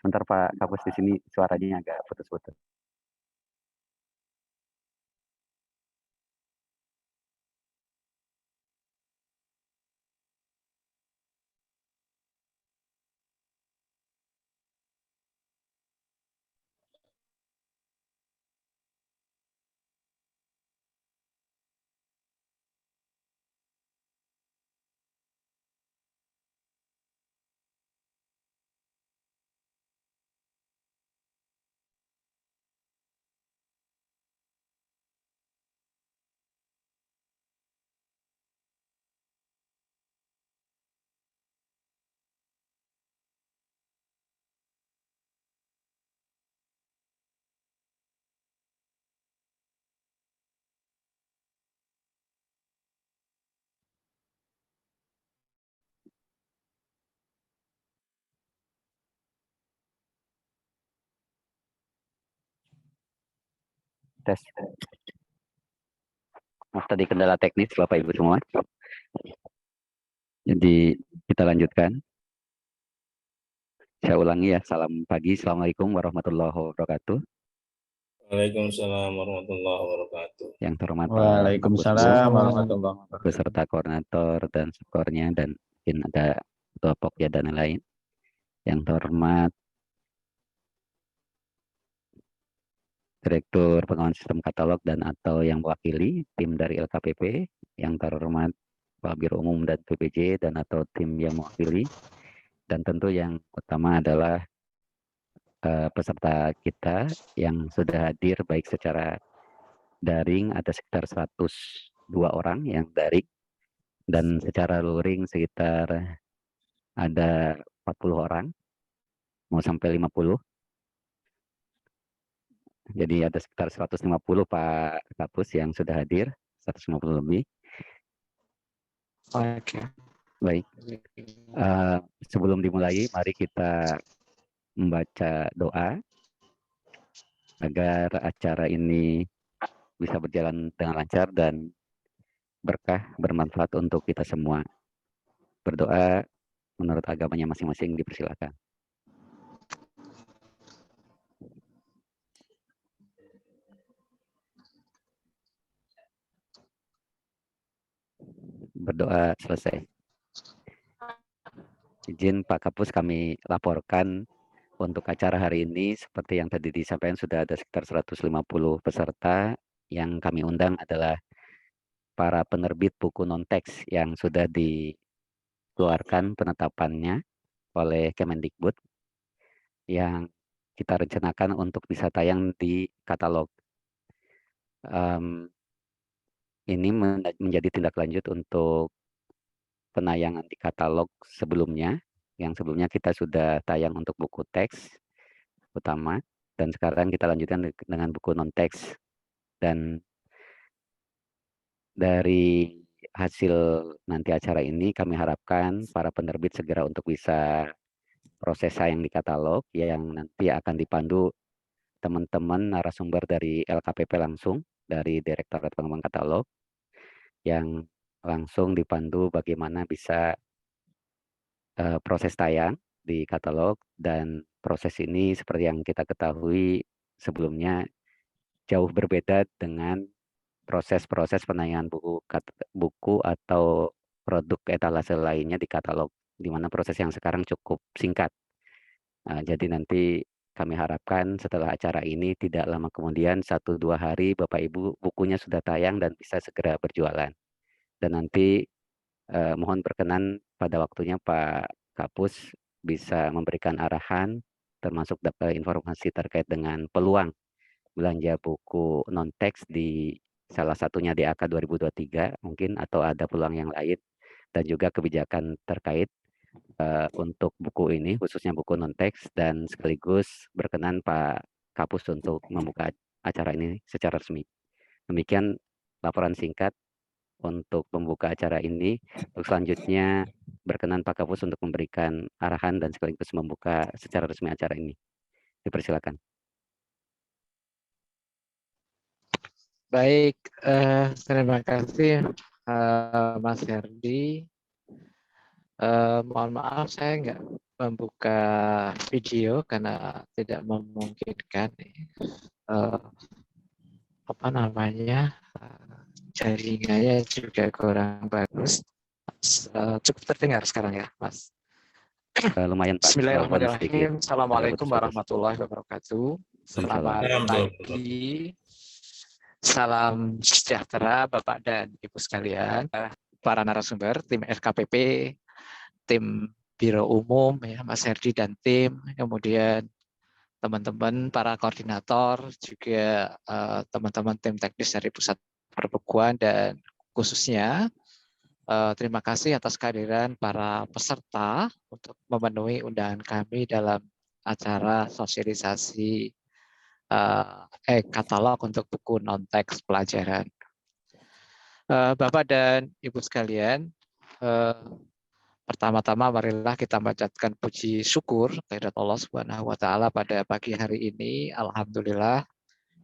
Sebentar Pak Kapus, di sini suaranya agak putus-putus. Tes. Maaf tadi kendala teknis Bapak Ibu semua. Jadi kita lanjutkan. Saya ulangi ya, salam pagi, Assalamualaikum warahmatullahi wabarakatuh. Waalaikumsalam warahmatullahi wabarakatuh. Yang terhormat Waalaikumsalam warahmatullahi wabarakatuh. beserta koordinator dan skornya, dan mungkin ada ketua pokja dan lain-lain. Yang terhormat Direktur Pengawasan Sistem Katalog dan atau yang mewakili tim dari LKPP, yang terhormat Pak Biro Umum dan PPJ dan atau tim yang mewakili, dan tentu yang utama adalah peserta kita yang sudah hadir baik secara daring ada sekitar 102 orang yang daring, dan secara luring sekitar ada 40 orang, mau sampai 50. Jadi ada sekitar 150 Pak Kapus yang sudah hadir, 150 lebih. Oke. Baik, sebelum dimulai, mari kita membaca doa agar acara ini bisa berjalan dengan lancar dan berkah, bermanfaat untuk kita semua. Berdoa menurut agamanya masing-masing, dipersilakan. Berdoa selesai. Izin Pak Kapus kami laporkan untuk acara hari ini seperti yang tadi disampaikan sudah ada sekitar 150 peserta. Yang kami undang adalah para penerbit buku non-teks yang sudah dikeluarkan penetapannya oleh Kemendikbud yang kita rencanakan untuk bisa tayang di katalog. Ini menjadi tindak lanjut untuk penayangan di katalog sebelumnya. Yang sebelumnya kita sudah tayang untuk buku teks utama, dan sekarang kita lanjutkan dengan buku non-teks. Dan dari hasil nanti acara ini kami harapkan para penerbit segera untuk bisa proses tayang di katalog yang nanti akan dipandu teman-teman narasumber dari LKPP langsung, dari Direktorat Pengembangan Katalog, yang langsung dipandu bagaimana bisa proses tayang di katalog. Dan proses ini seperti yang kita ketahui sebelumnya jauh berbeda dengan proses-proses penayangan buku atau produk etalase lainnya di katalog, di mana proses yang sekarang cukup singkat. Jadi nanti kami harapkan setelah acara ini tidak lama kemudian 1-2 hari Bapak Ibu bukunya sudah tayang dan bisa segera berjualan. Dan nanti mohon berkenan pada waktunya Pak Kapus bisa memberikan arahan termasuk informasi terkait dengan peluang belanja buku non-teks di salah satunya DAK 2023 mungkin, atau ada peluang yang lain, dan juga kebijakan terkait untuk buku ini khususnya buku non-teks. Dan sekaligus berkenan Pak Kapus untuk membuka acara ini secara resmi. Demikian laporan singkat untuk membuka acara ini. Untuk selanjutnya berkenan Pak Kapus untuk memberikan arahan dan sekaligus membuka secara resmi acara ini. Dipersilakan. Baik, terima kasih Mas Herdi. Mohon maaf saya nggak membuka video karena tidak memungkinkan. Eh, apa namanya, jaringannya juga kurang bagus. Cukup terdengar sekarang ya, Mas. Lumayan Pak, walaupun sedikit Bismillahirrahmanirrahim. Assalamualaikum putus-putus. warahmatullahi wabarakatuh. Selamat Waalaikumsalam. pagi. Salam sejahtera Bapak dan Ibu sekalian, para narasumber, tim SKPP, tim Biro Umum, ya, Mas Herdi dan tim, kemudian teman-teman para koordinator, juga teman-teman tim teknis dari Pusat Perbukuan, dan khususnya terima kasih atas kehadiran para peserta untuk memenuhi undangan kami dalam acara sosialisasi katalog untuk buku non-teks pelajaran. Bapak dan Ibu sekalian, pertama-tama marilah kita panjatkan puji syukur kehadirat Allah Subhanahu wa taala pada pagi hari ini. Alhamdulillah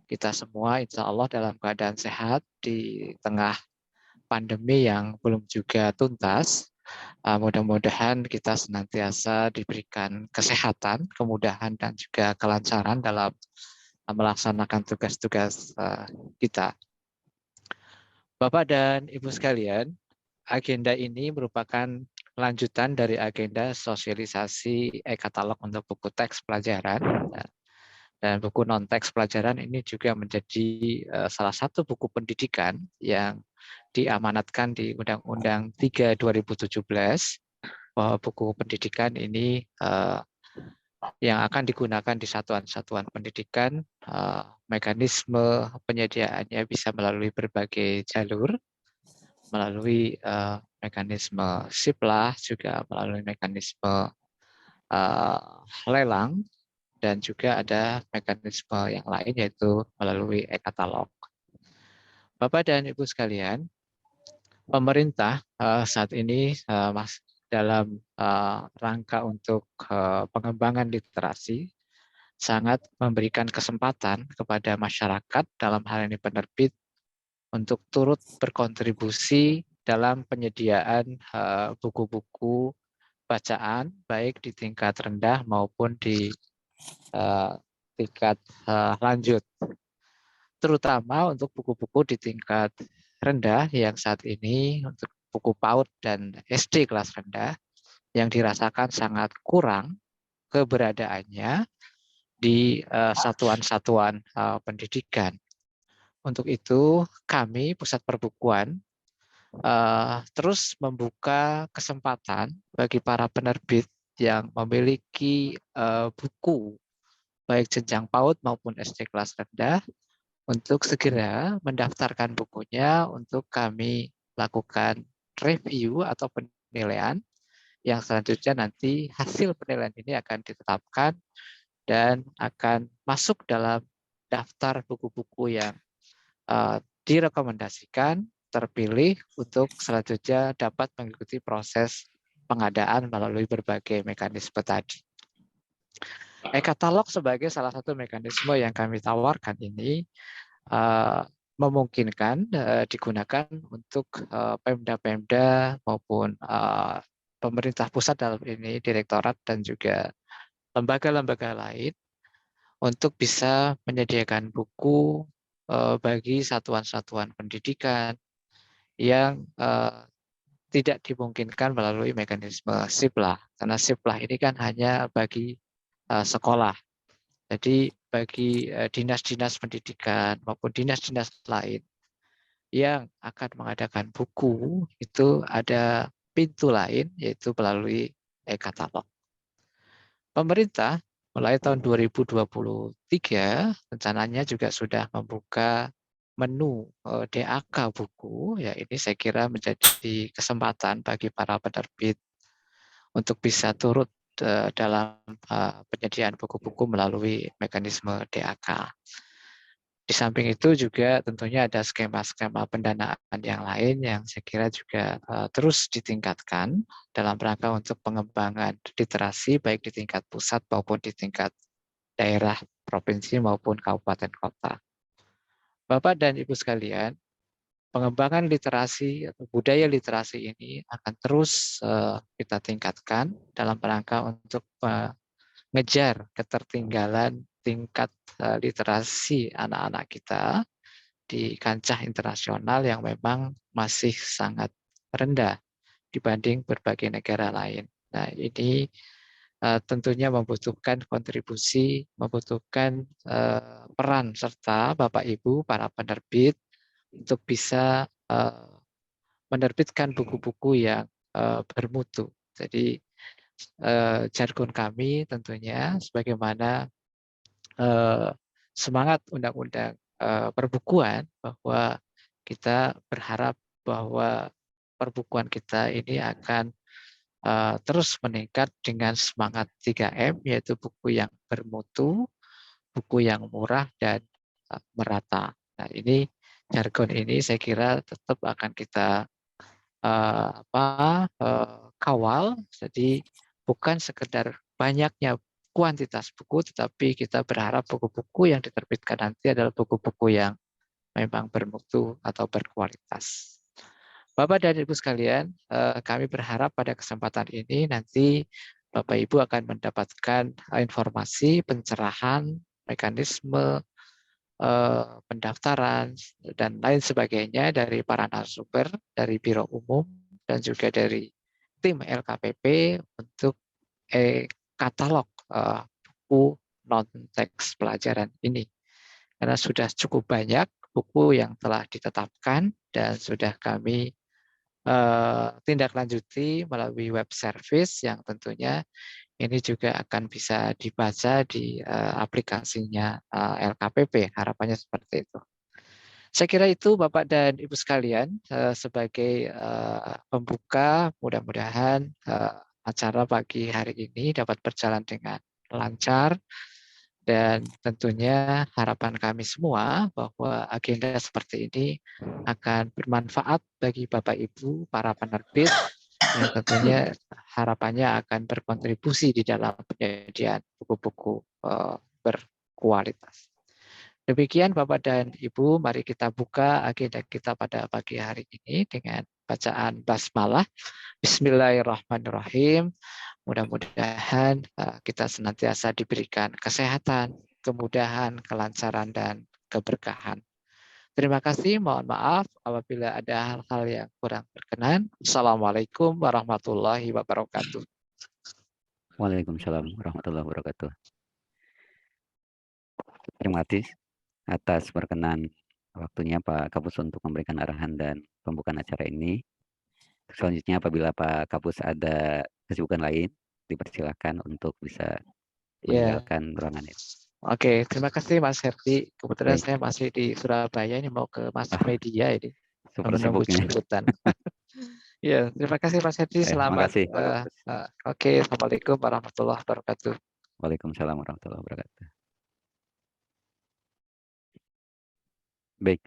kita semua insya Allah dalam keadaan sehat di tengah pandemi yang belum juga tuntas. Mudah-mudahan kita senantiasa diberikan kesehatan, kemudahan dan juga kelancaran dalam melaksanakan tugas-tugas kita. Bapak dan Ibu sekalian, agenda ini merupakan lanjutan dari agenda sosialisasi e-katalog untuk buku teks pelajaran. Dan buku non-teks pelajaran ini juga menjadi salah satu buku pendidikan yang diamanatkan di Undang-Undang 3 2017, bahwa buku pendidikan ini yang akan digunakan di satuan-satuan pendidikan, mekanisme penyediaannya bisa melalui berbagai jalur, melalui mekanisme SIPLAH, juga melalui mekanisme lelang, dan juga ada mekanisme yang lain yaitu melalui e-katalog. Bapak dan Ibu sekalian, pemerintah saat ini dalam rangka untuk pengembangan literasi sangat memberikan kesempatan kepada masyarakat, dalam hal ini penerbit, untuk turut berkontribusi dalam penyediaan buku-buku bacaan baik di tingkat rendah maupun di tingkat lanjut, terutama untuk buku-buku di tingkat rendah yang saat ini untuk buku PAUD dan SD kelas rendah yang dirasakan sangat kurang keberadaannya di satuan-satuan pendidikan. Untuk itu kami Pusat Perbukuan terus membuka kesempatan bagi para penerbit yang memiliki buku baik jenjang PAUD maupun SD kelas rendah untuk segera mendaftarkan bukunya untuk kami lakukan review atau penilaian, yang selanjutnya nanti hasil penilaian ini akan ditetapkan dan akan masuk dalam daftar buku-buku yang direkomendasikan, terpilih untuk selanjutnya dapat mengikuti proses pengadaan melalui berbagai mekanisme tadi. E-katalog sebagai salah satu mekanisme yang kami tawarkan ini memungkinkan digunakan untuk Pemda-Pemda maupun pemerintah pusat, dalam ini direktorat dan juga lembaga-lembaga lain, untuk bisa menyediakan buku bagi satuan-satuan pendidikan yang tidak dimungkinkan melalui mekanisme SIPLAH. Karena SIPLAH ini kan hanya bagi sekolah. Jadi bagi dinas-dinas pendidikan maupun dinas-dinas lain yang akan mengadakan buku, itu ada pintu lain, yaitu melalui e-katalog. Pemerintah mulai tahun 2023 rencananya juga sudah membuka menu DAK buku. Ya, ini saya kira menjadi kesempatan bagi para penerbit untuk bisa turut dalam penyediaan buku-buku melalui mekanisme DAK. Di samping itu juga tentunya ada skema-skema pendanaan yang lain yang saya kira juga terus ditingkatkan dalam rangka untuk pengembangan literasi baik di tingkat pusat maupun di tingkat daerah, provinsi maupun kabupaten kota. Bapak dan Ibu sekalian, pengembangan literasi atau budaya literasi ini akan terus kita tingkatkan dalam rangka untuk mengejar ketertinggalan tingkat literasi anak-anak kita di kancah internasional yang memang masih sangat rendah dibanding berbagai negara lain. Nah, ini tentunya membutuhkan kontribusi, membutuhkan peran serta Bapak Ibu para penerbit untuk bisa menerbitkan buku-buku yang bermutu. Jadi jargon kami tentunya sebagaimana semangat undang-undang perbukuan, bahwa kita berharap bahwa perbukuan kita ini akan terus meningkat dengan semangat 3M, yaitu buku yang bermutu, buku yang murah, dan merata. Nah, ini jargon ini saya kira tetap akan kita kawal. Jadi bukan sekedar banyaknya kuantitas buku, tetapi kita berharap buku-buku yang diterbitkan nanti adalah buku-buku yang memang bermutu atau berkualitas. Bapak dan Ibu sekalian, kami berharap pada kesempatan ini nanti Bapak Ibu akan mendapatkan informasi, pencerahan, mekanisme pendaftaran, dan lain sebagainya dari para narasumber, dari Biro Umum, dan juga dari tim LKPP untuk katalog buku non-teks pelajaran ini. Karena sudah cukup banyak buku yang telah ditetapkan dan sudah kami tindak lanjuti melalui web service yang tentunya ini juga akan bisa dibaca di aplikasinya LKPP. Harapannya seperti itu. Saya kira itu Bapak dan Ibu sekalian sebagai pembuka, mudah-mudahan acara pagi hari ini dapat berjalan dengan lancar. Dan tentunya harapan kami semua bahwa agenda seperti ini akan bermanfaat bagi Bapak Ibu para penerbit yang tentunya harapannya akan berkontribusi di dalam penyediaan buku-buku berkualitas. Demikian Bapak dan Ibu, mari kita buka agenda kita pada pagi hari ini dengan bacaan basmalah. Bismillahirrahmanirrahim. Mudah-mudahan kita senantiasa diberikan kesehatan, kemudahan, kelancaran, dan keberkahan. Terima kasih, mohon maaf apabila ada hal-hal yang kurang berkenan. Assalamualaikum warahmatullahi wabarakatuh. Waalaikumsalam warahmatullahi wabarakatuh. Terima kasih atas perkenan waktunya Pak Kapus untuk memberikan arahan dan pembukaan acara ini. Selanjutnya apabila Pak Kapus ada kesibukan lain, dipersilakan untuk bisa meninggalkan ruangan ini. Oke, terima kasih Mas Herdi. Kebetulan Baik. saya masih di Surabaya, ini mau ke Mas Media ini. Super Menunggu sibuknya. jemputan. Ya, terima kasih Mas Herdi. Terima Selamat. kasih. Oke, Assalamualaikum warahmatullahi wabarakatuh. Waalaikumsalam warahmatullahi wabarakatuh. Baik.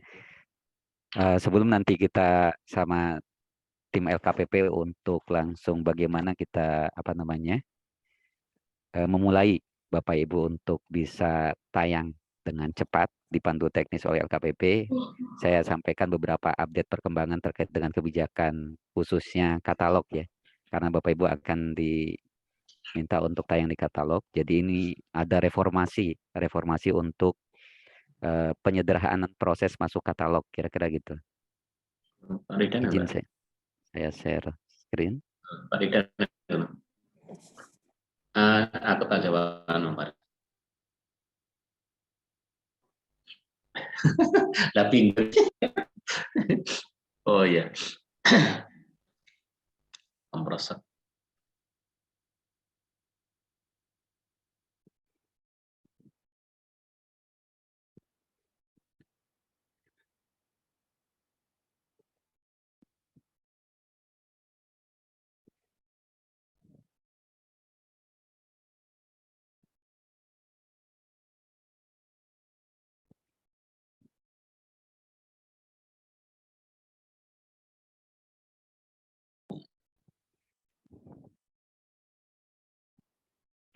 Sebelum nanti kita sama tim LKPP untuk langsung bagaimana kita memulai Bapak Ibu untuk bisa tayang dengan cepat dipandu teknis oleh LKPP, saya sampaikan beberapa update perkembangan terkait dengan kebijakan khususnya katalog ya. Karena Bapak Ibu akan diminta untuk tayang di katalog. Jadi ini ada reformasi untuk penyederhanaan proses masuk katalog, kira-kira gitu. Pak Ridan, izin saya share screen. Pak Ridan, aku tak jawab Pak. Lah pinter. Oh iya. Kompressor.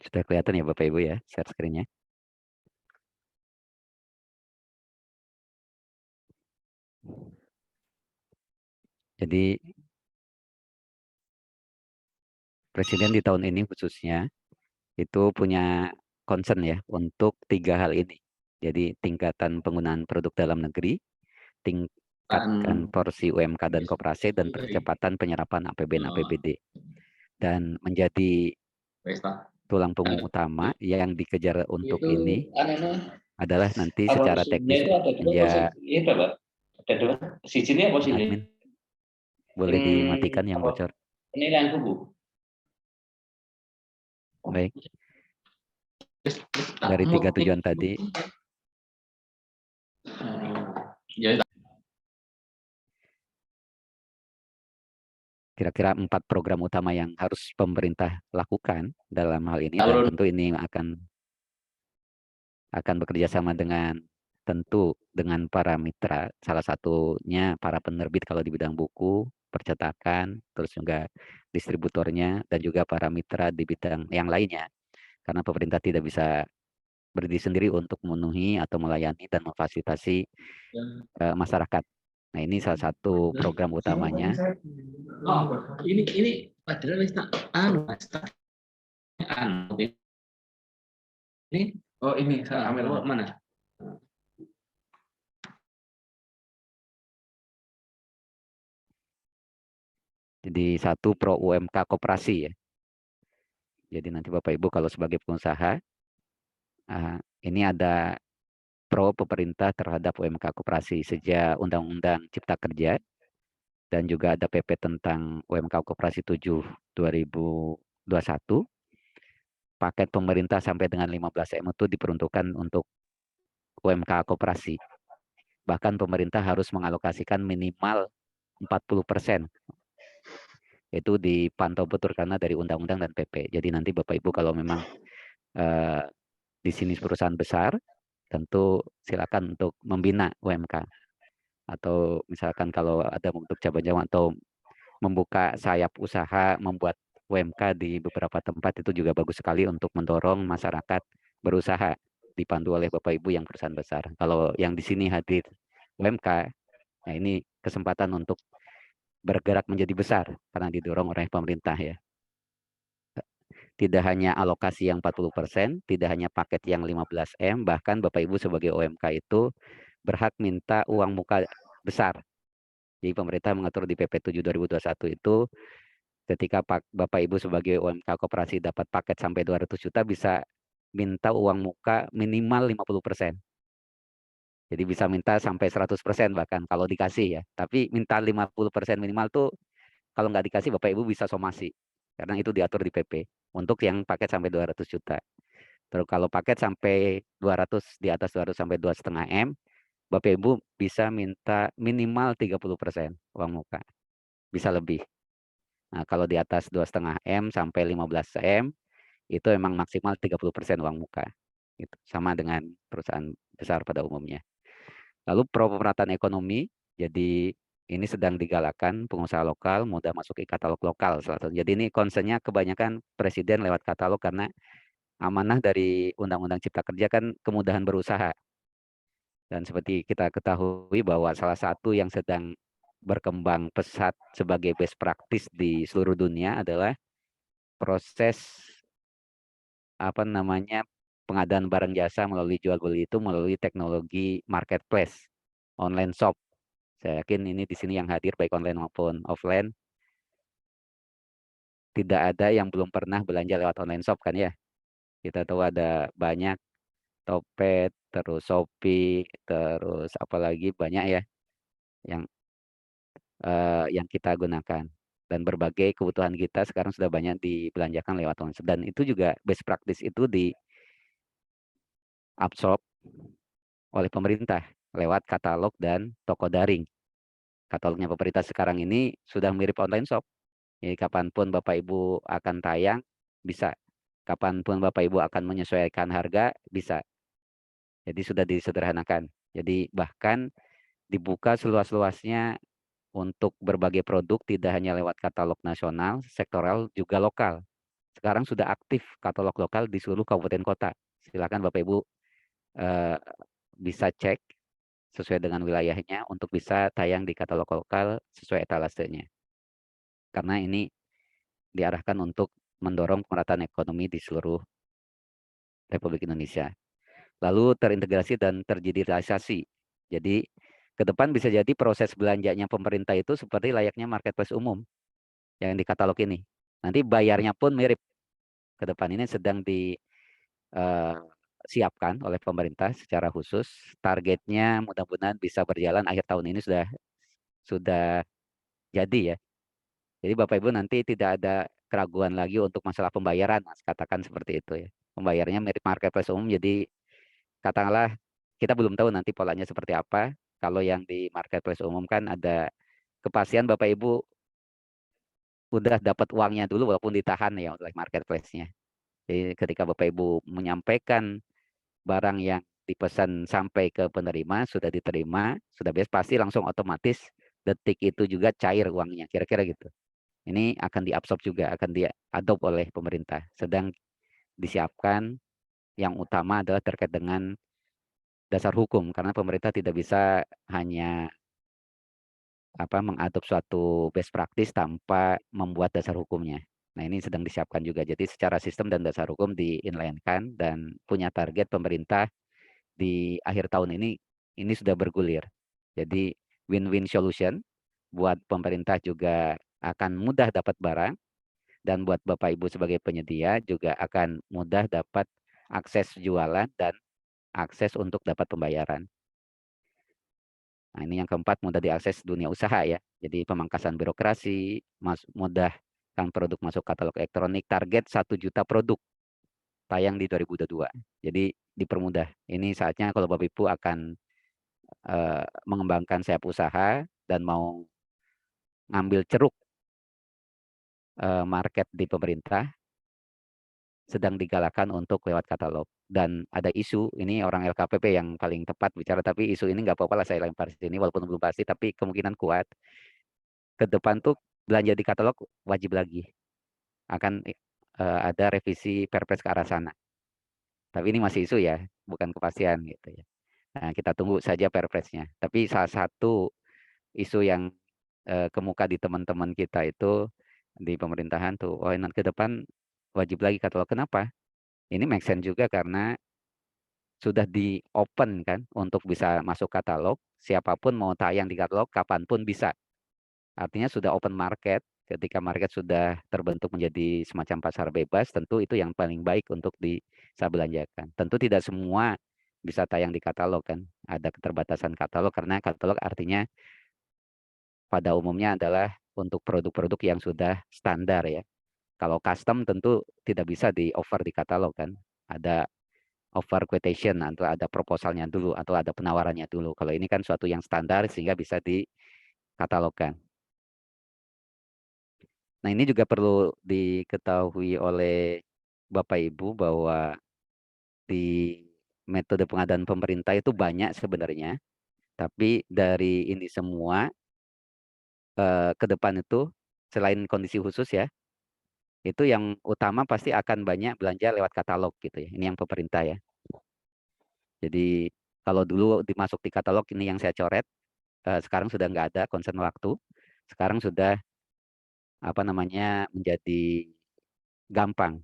Sudah kelihatan ya Bapak Ibu ya, share screen-nya. Jadi Presiden di tahun ini khususnya itu punya concern ya untuk 3 hal ini. Jadi tingkatan penggunaan produk dalam negeri, tingkatkan porsi UMK dan koperasi, dan percepatan penyerapan APBN APBD. Dan menjadi tulang punggung utama yang dikejar untuk ini adalah nanti secara teknis admin boleh dimatikan yang bocor. Penilaian kubu. Baik. Dari 3 tujuan tadi, Ya, kira-kira 4 program utama yang harus pemerintah lakukan dalam hal ini, dan tentu ini akan bekerja sama dengan para mitra, salah satunya para penerbit kalau di bidang buku, percetakan, terus juga distributornya, dan juga para mitra di bidang yang lainnya. Karena pemerintah tidak bisa berdiri sendiri untuk memenuhi atau melayani dan memfasilitasi masyarakat. Nah, ini salah satu program utamanya. Oh, ini padahal ini ini kamera mana? Jadi satu pro UMK koperasi ya. Jadi nanti Bapak Ibu kalau sebagai pengusaha, ini ada pro pemerintah terhadap UMK koperasi sejak Undang-Undang Cipta Kerja, dan juga ada PP tentang UMK koperasi 7 2021. Paket pemerintah sampai dengan 15M itu diperuntukkan untuk UMK koperasi. Bahkan pemerintah harus mengalokasikan minimal 40%. Itu dipantau betul karena dari undang-undang dan PP. Jadi nanti Bapak Ibu kalau memang di sini perusahaan besar, tentu silakan untuk membina UMK. Atau misalkan kalau ada bentuk cabang-cabang atau membuka sayap usaha, membuat UMK di beberapa tempat, itu juga bagus sekali untuk mendorong masyarakat berusaha, dipandu oleh Bapak Ibu yang perusahaan besar. Kalau yang di sini hadir UMK, nah ini kesempatan untuk bergerak menjadi besar karena didorong oleh pemerintah ya. Tidak hanya alokasi yang 40%, tidak hanya paket yang 15M, bahkan Bapak Ibu sebagai UMK itu berhak minta uang muka besar. Jadi pemerintah mengatur di PP 7 2021 itu ketika Bapak Ibu sebagai UMK koperasi dapat paket sampai 200 juta bisa minta uang muka minimal 50%. Jadi bisa minta sampai 100% bahkan kalau dikasih ya. Tapi minta 50% minimal tuh kalau nggak dikasih Bapak Ibu bisa somasi. Karena itu diatur di PP untuk yang paket sampai 200 juta. Terus kalau paket sampai 200, di atas 200 sampai 2,5M, Bapak Ibu bisa minta minimal 30% uang muka. Bisa lebih. Nah, kalau di atas 2,5M sampai 15M, itu memang maksimal 30% uang muka. Gitu. Sama dengan perusahaan besar pada umumnya. Lalu pro pemerataan ekonomi, jadi ini sedang digalakan pengusaha lokal mudah masuk ke katalog lokal. Jadi ini concernnya kebanyakan Presiden lewat katalog karena amanah dari Undang-Undang Cipta Kerja kan kemudahan berusaha. Dan seperti kita ketahui bahwa salah satu yang sedang berkembang pesat sebagai best practice di seluruh dunia adalah proses pengadaan barang jasa melalui jual beli itu melalui teknologi marketplace, online shop. Saya yakin ini di sini yang hadir baik online maupun offline tidak ada yang belum pernah belanja lewat online shop kan ya. Kita tahu ada banyak Topet, terus Shopee, terus apalagi banyak ya yang kita gunakan. Dan berbagai kebutuhan kita sekarang sudah banyak dibelanjakan lewat online shop. Dan itu juga best practice itu diabsorb oleh pemerintah lewat katalog dan toko daring. Katalognya pemerintah sekarang ini sudah mirip online shop. Jadi kapanpun Bapak Ibu akan tayang, bisa. Kapanpun Bapak Ibu akan menyesuaikan harga, bisa. Jadi sudah disederhanakan. Jadi bahkan dibuka seluas-luasnya untuk berbagai produk, tidak hanya lewat katalog nasional, sektoral, juga lokal. Sekarang sudah aktif katalog lokal di seluruh kabupaten kota. Silakan Bapak Ibu bisa cek sesuai dengan wilayahnya untuk bisa tayang di katalog lokal sesuai etalasenya. Karena ini diarahkan untuk mendorong pemerataan ekonomi di seluruh Republik Indonesia. Lalu terintegrasi dan terdigitalisasi. Jadi ke depan bisa jadi proses belanjanya pemerintah itu seperti layaknya marketplace umum yang di katalog ini. Nanti bayarnya pun mirip. Ke depan ini sedang disiapkan oleh pemerintah secara khusus. Targetnya mudah-mudahan bisa berjalan akhir tahun ini sudah jadi ya. Jadi Bapak Ibu nanti tidak ada keraguan lagi untuk masalah pembayaran, Mas, katakan seperti itu ya. Pembayarannya mirip marketplace umum, jadi katakanlah kita belum tahu nanti polanya seperti apa. Kalau yang di marketplace umum kan ada kepastian Bapak Ibu udah dapat uangnya dulu walaupun ditahan ya oleh marketplace-nya. Jadi ketika Bapak Ibu menyampaikan barang yang dipesan sampai ke penerima, sudah diterima, sudah beres, pasti langsung otomatis detik itu juga cair uangnya, kira-kira gitu. Ini akan diabsorb juga, akan diadopt oleh pemerintah. Sedang disiapkan, yang utama adalah terkait dengan dasar hukum, karena pemerintah tidak bisa hanya mengadop suatu best practice tanpa membuat dasar hukumnya. Nah, ini sedang disiapkan juga. Jadi secara sistem dan dasar hukum di-inline-kan dan punya target pemerintah di akhir tahun ini sudah bergulir. Jadi win-win solution buat pemerintah juga akan mudah dapat barang, dan buat Bapak Ibu sebagai penyedia juga akan mudah dapat akses jualan dan akses untuk dapat pembayaran. Nah, ini yang keempat, mudah diakses dunia usaha ya. Jadi pemangkasan birokrasi, mudahkan produk masuk katalog elektronik, target 1 juta produk tayang di 2022. Jadi dipermudah. Ini saatnya kalau Bapak Ibu akan mengembangkan sayap usaha dan mau ngambil ceruk market di pemerintah, sedang digalakan untuk lewat katalog. Dan ada isu, ini orang LKPP yang paling tepat bicara, tapi isu ini nggak apa-apa lah saya lempar di sini walaupun belum pasti, tapi kemungkinan kuat ke depan tuh belanja di katalog wajib lagi. Akan ada revisi Perpres ke arah sana. Tapi ini masih isu ya, bukan kepastian gitu ya. Nah, kita tunggu saja Perpresnya. Tapi salah satu isu yang kemuka di teman-teman kita itu di pemerintahan tuh, oh nanti ke depan wajib lagi katalog. Kenapa? Ini make sense juga karena sudah di open kan untuk bisa masuk katalog, siapapun mau tayang di katalog kapanpun bisa. Artinya sudah open market. Ketika market sudah terbentuk menjadi semacam pasar bebas, tentu itu yang paling baik untuk bisa belanjakan. Tentu tidak semua bisa tayang di katalog kan. Ada keterbatasan katalog karena katalog artinya pada umumnya adalah untuk produk-produk yang sudah standar ya. Kalau custom tentu tidak bisa di-offer di katalog kan. Ada offer quotation atau ada proposalnya dulu atau ada penawarannya dulu. Kalau ini kan suatu yang standar sehingga bisa dikatalogkan. Nah, ini juga perlu diketahui oleh Bapak Ibu bahwa di metode pengadaan pemerintah itu banyak sebenarnya, tapi dari ini semua ke depan itu selain kondisi khusus ya, itu yang utama pasti akan banyak belanja lewat katalog gitu ya. Ini yang pemerintah ya. Jadi kalau dulu dimasuk di katalog ini yang saya coret, sekarang sudah nggak ada concern waktu. Sekarang sudah menjadi gampang.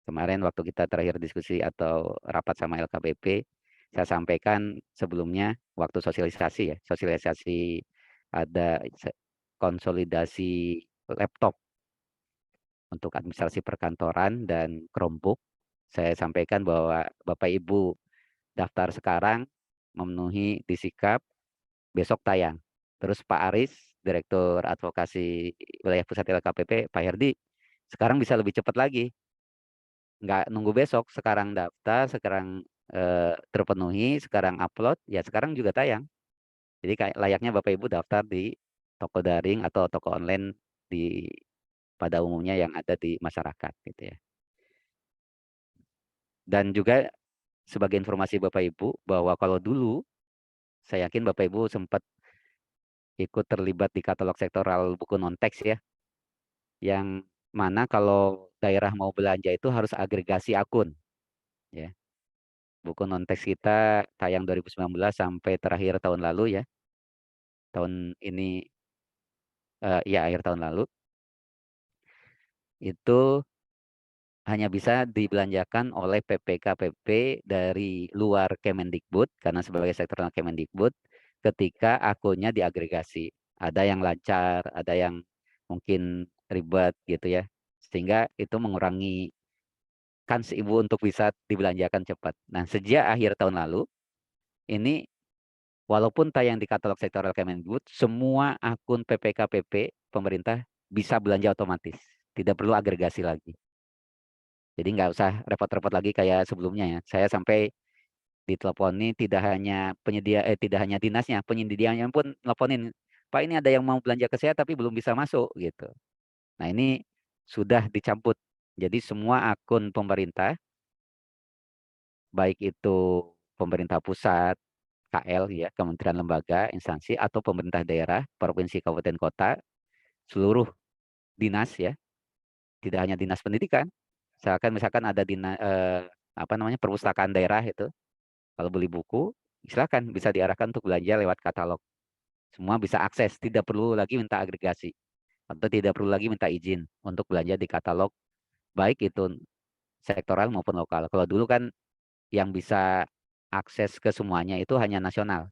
Kemarin waktu kita terakhir diskusi atau rapat sama LKPP, saya sampaikan sebelumnya waktu sosialisasi ya, sosialisasi ada konsolidasi laptop untuk administrasi perkantoran dan Chromebook. Saya sampaikan bahwa Bapak Ibu daftar sekarang, memenuhi disikap, besok tayang. Terus Pak Aris, Direktur Advokasi Wilayah Pusat LKPP, Pak Herdi, sekarang bisa lebih cepat lagi. Nggak nunggu besok, sekarang daftar, sekarang terpenuhi, sekarang upload, ya sekarang juga tayang. Jadi layaknya Bapak Ibu daftar di toko daring atau toko online pada umumnya yang ada di masyarakat gitu ya. Dan juga sebagai informasi Bapak Ibu bahwa kalau dulu saya yakin Bapak Ibu sempat ikut terlibat di katalog sektoral buku non-teks ya, yang mana kalau daerah mau belanja itu harus agregasi akun ya. Buku non-teks kita tayang 2019 sampai terakhir tahun lalu ya. Tahun ini, ya akhir tahun lalu. Itu hanya bisa dibelanjakan oleh PPK-PP dari luar Kemendikbud, karena sebagai sektoral Kemendikbud, ketika akunnya diagregasi. Ada yang lancar, ada yang mungkin ribet gitu ya. Sehingga itu mengurangi kans ibu untuk bisa dibelanjakan cepat. Nah, sejak akhir tahun lalu, ini walaupun tayang di katalog sektoral Kemendikbud, semua akun PPK-PP pemerintah bisa belanja otomatis. Tidak perlu agregasi lagi. Jadi nggak usah repot-repot lagi kayak sebelumnya ya. Saya sampai diteleponi tidak hanya tidak hanya dinasnya, penyediaannya pun teleponin, Pak ini ada yang mau belanja ke saya tapi belum bisa masuk gitu. Nah ini sudah dicampur. Jadi semua akun pemerintah, baik itu pemerintah pusat, KL ya, kementerian lembaga, instansi, atau pemerintah daerah, provinsi, kabupaten, kota, seluruh dinas ya, tidak hanya dinas pendidikan. Misalkan ada perpustakaan daerah itu, kalau beli buku, silakan bisa diarahkan untuk belanja lewat katalog. Semua bisa akses, tidak perlu lagi minta agregasi atau tidak perlu lagi minta izin untuk belanja di katalog, baik itu sektoral maupun lokal. Kalau dulu kan yang bisa akses ke semuanya itu hanya nasional.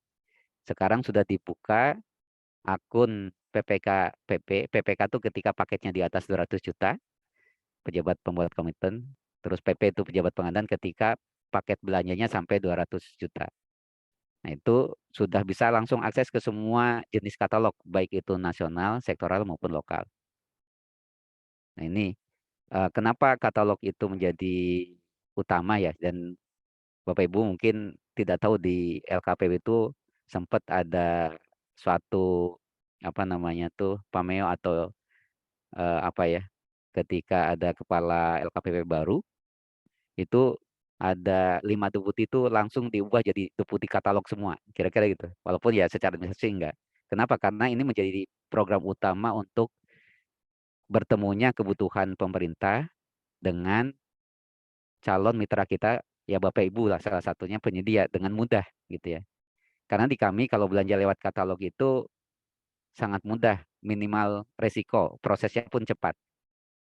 Sekarang sudah dibuka akun PPK PP. PPK itu ketika paketnya di atas 200 juta, pejabat pembuat komitmen. Terus PP itu pejabat pengadaan ketika paket belanjanya sampai 200 juta. Nah, itu sudah bisa langsung akses ke semua jenis katalog, baik itu nasional, sektoral, maupun lokal. Nah, ini kenapa katalog itu menjadi utama ya, dan Bapak Ibu mungkin tidak tahu di LKPP itu sempat ada suatu pameo atau ketika ada kepala LKPP baru, itu ada 5 deputi itu langsung diubah jadi deputi katalog semua, kira-kira gitu. Walaupun ya secara administrasi enggak. Kenapa? Karena ini menjadi program utama untuk bertemunya kebutuhan pemerintah dengan calon mitra kita, ya Bapak Ibu lah salah satunya penyedia, dengan mudah gitu ya. Karena di kami kalau belanja lewat katalog itu sangat mudah, minimal resiko, prosesnya pun cepat.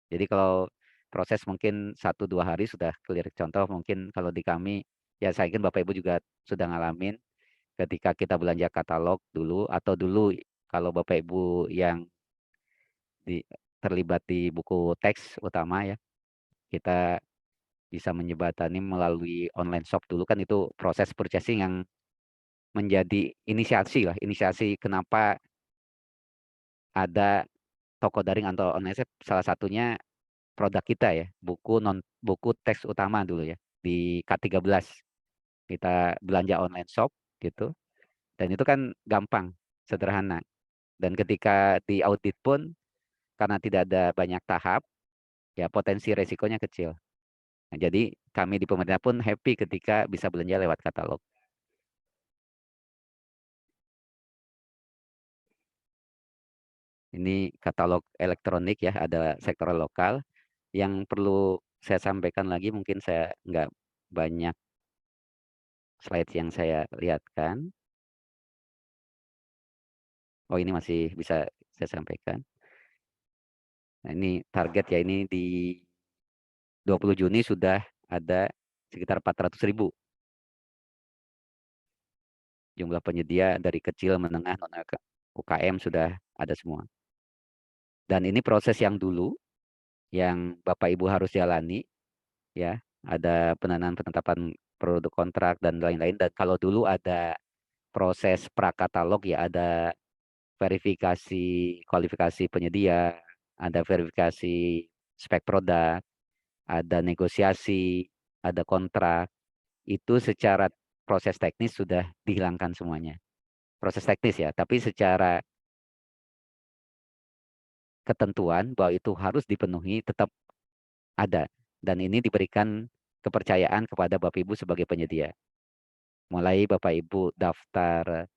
Jadi kalau proses mungkin 1-2 hari sudah clear. Contoh mungkin kalau di kami, ya saya yakin Bapak Ibu juga sudah ngalamin ketika kita belanja katalog dulu, atau dulu kalau Bapak Ibu yang terlibat di buku teks utama ya, kita bisa menjembatani melalui online shop dulu, kan itu proses purchasing yang menjadi inisiasi kenapa ada toko daring atau online shop. Salah satunya produk kita ya, buku teks utama dulu ya, di K13 kita belanja online shop gitu, dan itu kan gampang, sederhana, dan ketika di audit pun karena tidak ada banyak tahap ya, potensi resikonya kecil. Nah, jadi kami di pemerintah pun happy ketika bisa belanja lewat katalog. Ini katalog elektronik ya, ada sektor lokal. Yang perlu saya sampaikan lagi, mungkin saya nggak banyak slide yang saya lihatkan. Oh, ini masih bisa saya sampaikan. Nah, ini target ya, ini di 20 Juni sudah ada sekitar 400.000 jumlah penyedia, dari kecil, menengah, non UKM sudah ada semua. Dan ini proses yang dulu yang Bapak Ibu harus jalani ya, ada penetapan produk kontrak dan lain-lain. Dan kalau dulu ada proses prakatalog ya, ada verifikasi kualifikasi penyedia, ada verifikasi spek produk, ada negosiasi, ada kontrak. Itu secara proses teknis sudah dihilangkan semuanya. Proses teknis ya, tapi secara ketentuan bahwa itu harus dipenuhi tetap ada. Dan ini diberikan kepercayaan kepada Bapak Ibu sebagai penyedia. Mulai Bapak Ibu daftar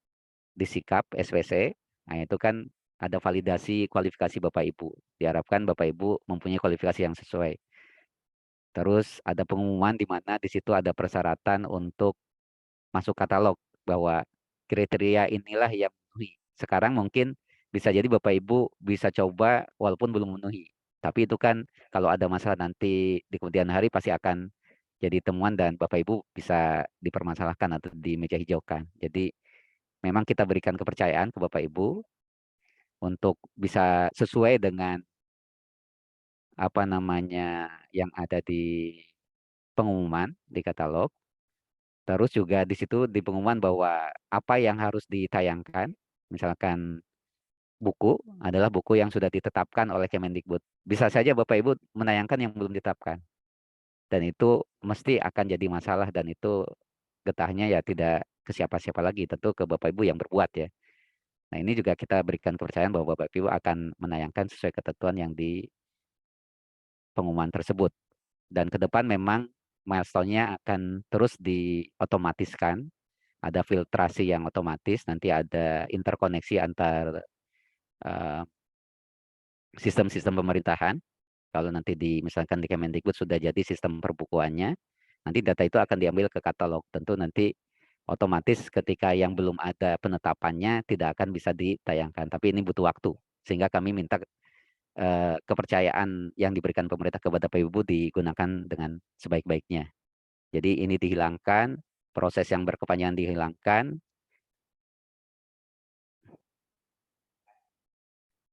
di Sikap SPC, nah itu kan ada validasi kualifikasi Bapak Ibu. Diharapkan Bapak Ibu mempunyai kualifikasi yang sesuai. Terus ada pengumuman di mana di situ ada persyaratan untuk masuk katalog bahwa kriteria inilah yang memenuhi. Sekarang mungkin bisa jadi Bapak Ibu bisa coba walaupun belum memenuhi. Tapi itu kan kalau ada masalah nanti di kemudian hari pasti akan jadi temuan dan Bapak Ibu bisa dipermasalahkan atau di meja hijaukan. Jadi memang kita berikan kepercayaan ke Bapak Ibu untuk bisa sesuai dengan apa namanya yang ada di pengumuman di katalog. Terus juga di situ di pengumuman bahwa apa yang harus ditayangkan, misalkan buku adalah buku yang sudah ditetapkan oleh Kemendikbud. Bisa saja Bapak Ibu menayangkan yang belum ditetapkan. Dan itu mesti akan jadi masalah dan itu getahnya ya tidak ke siapa-siapa lagi, tentu ke Bapak Ibu yang berbuat ya. Nah ini juga kita berikan kepercayaan bahwa Bapak Ibu akan menayangkan sesuai ketentuan yang di pengumuman tersebut. Dan ke depan memang milestone-nya akan terus diotomatiskan. Ada filtrasi yang otomatis, nanti ada interkoneksi antar sistem-sistem pemerintahan. Kalau nanti misalkan di Kemendikbud sudah jadi sistem perbukuannya, nanti data itu akan diambil ke katalog. Tentu nanti otomatis ketika yang belum ada penetapannya tidak akan bisa ditayangkan. Tapi ini butuh waktu. Sehingga kami minta kepercayaan yang diberikan pemerintah kepada Bapak Ibu digunakan dengan sebaik-baiknya. Jadi ini dihilangkan, proses yang berkepanjangan dihilangkan.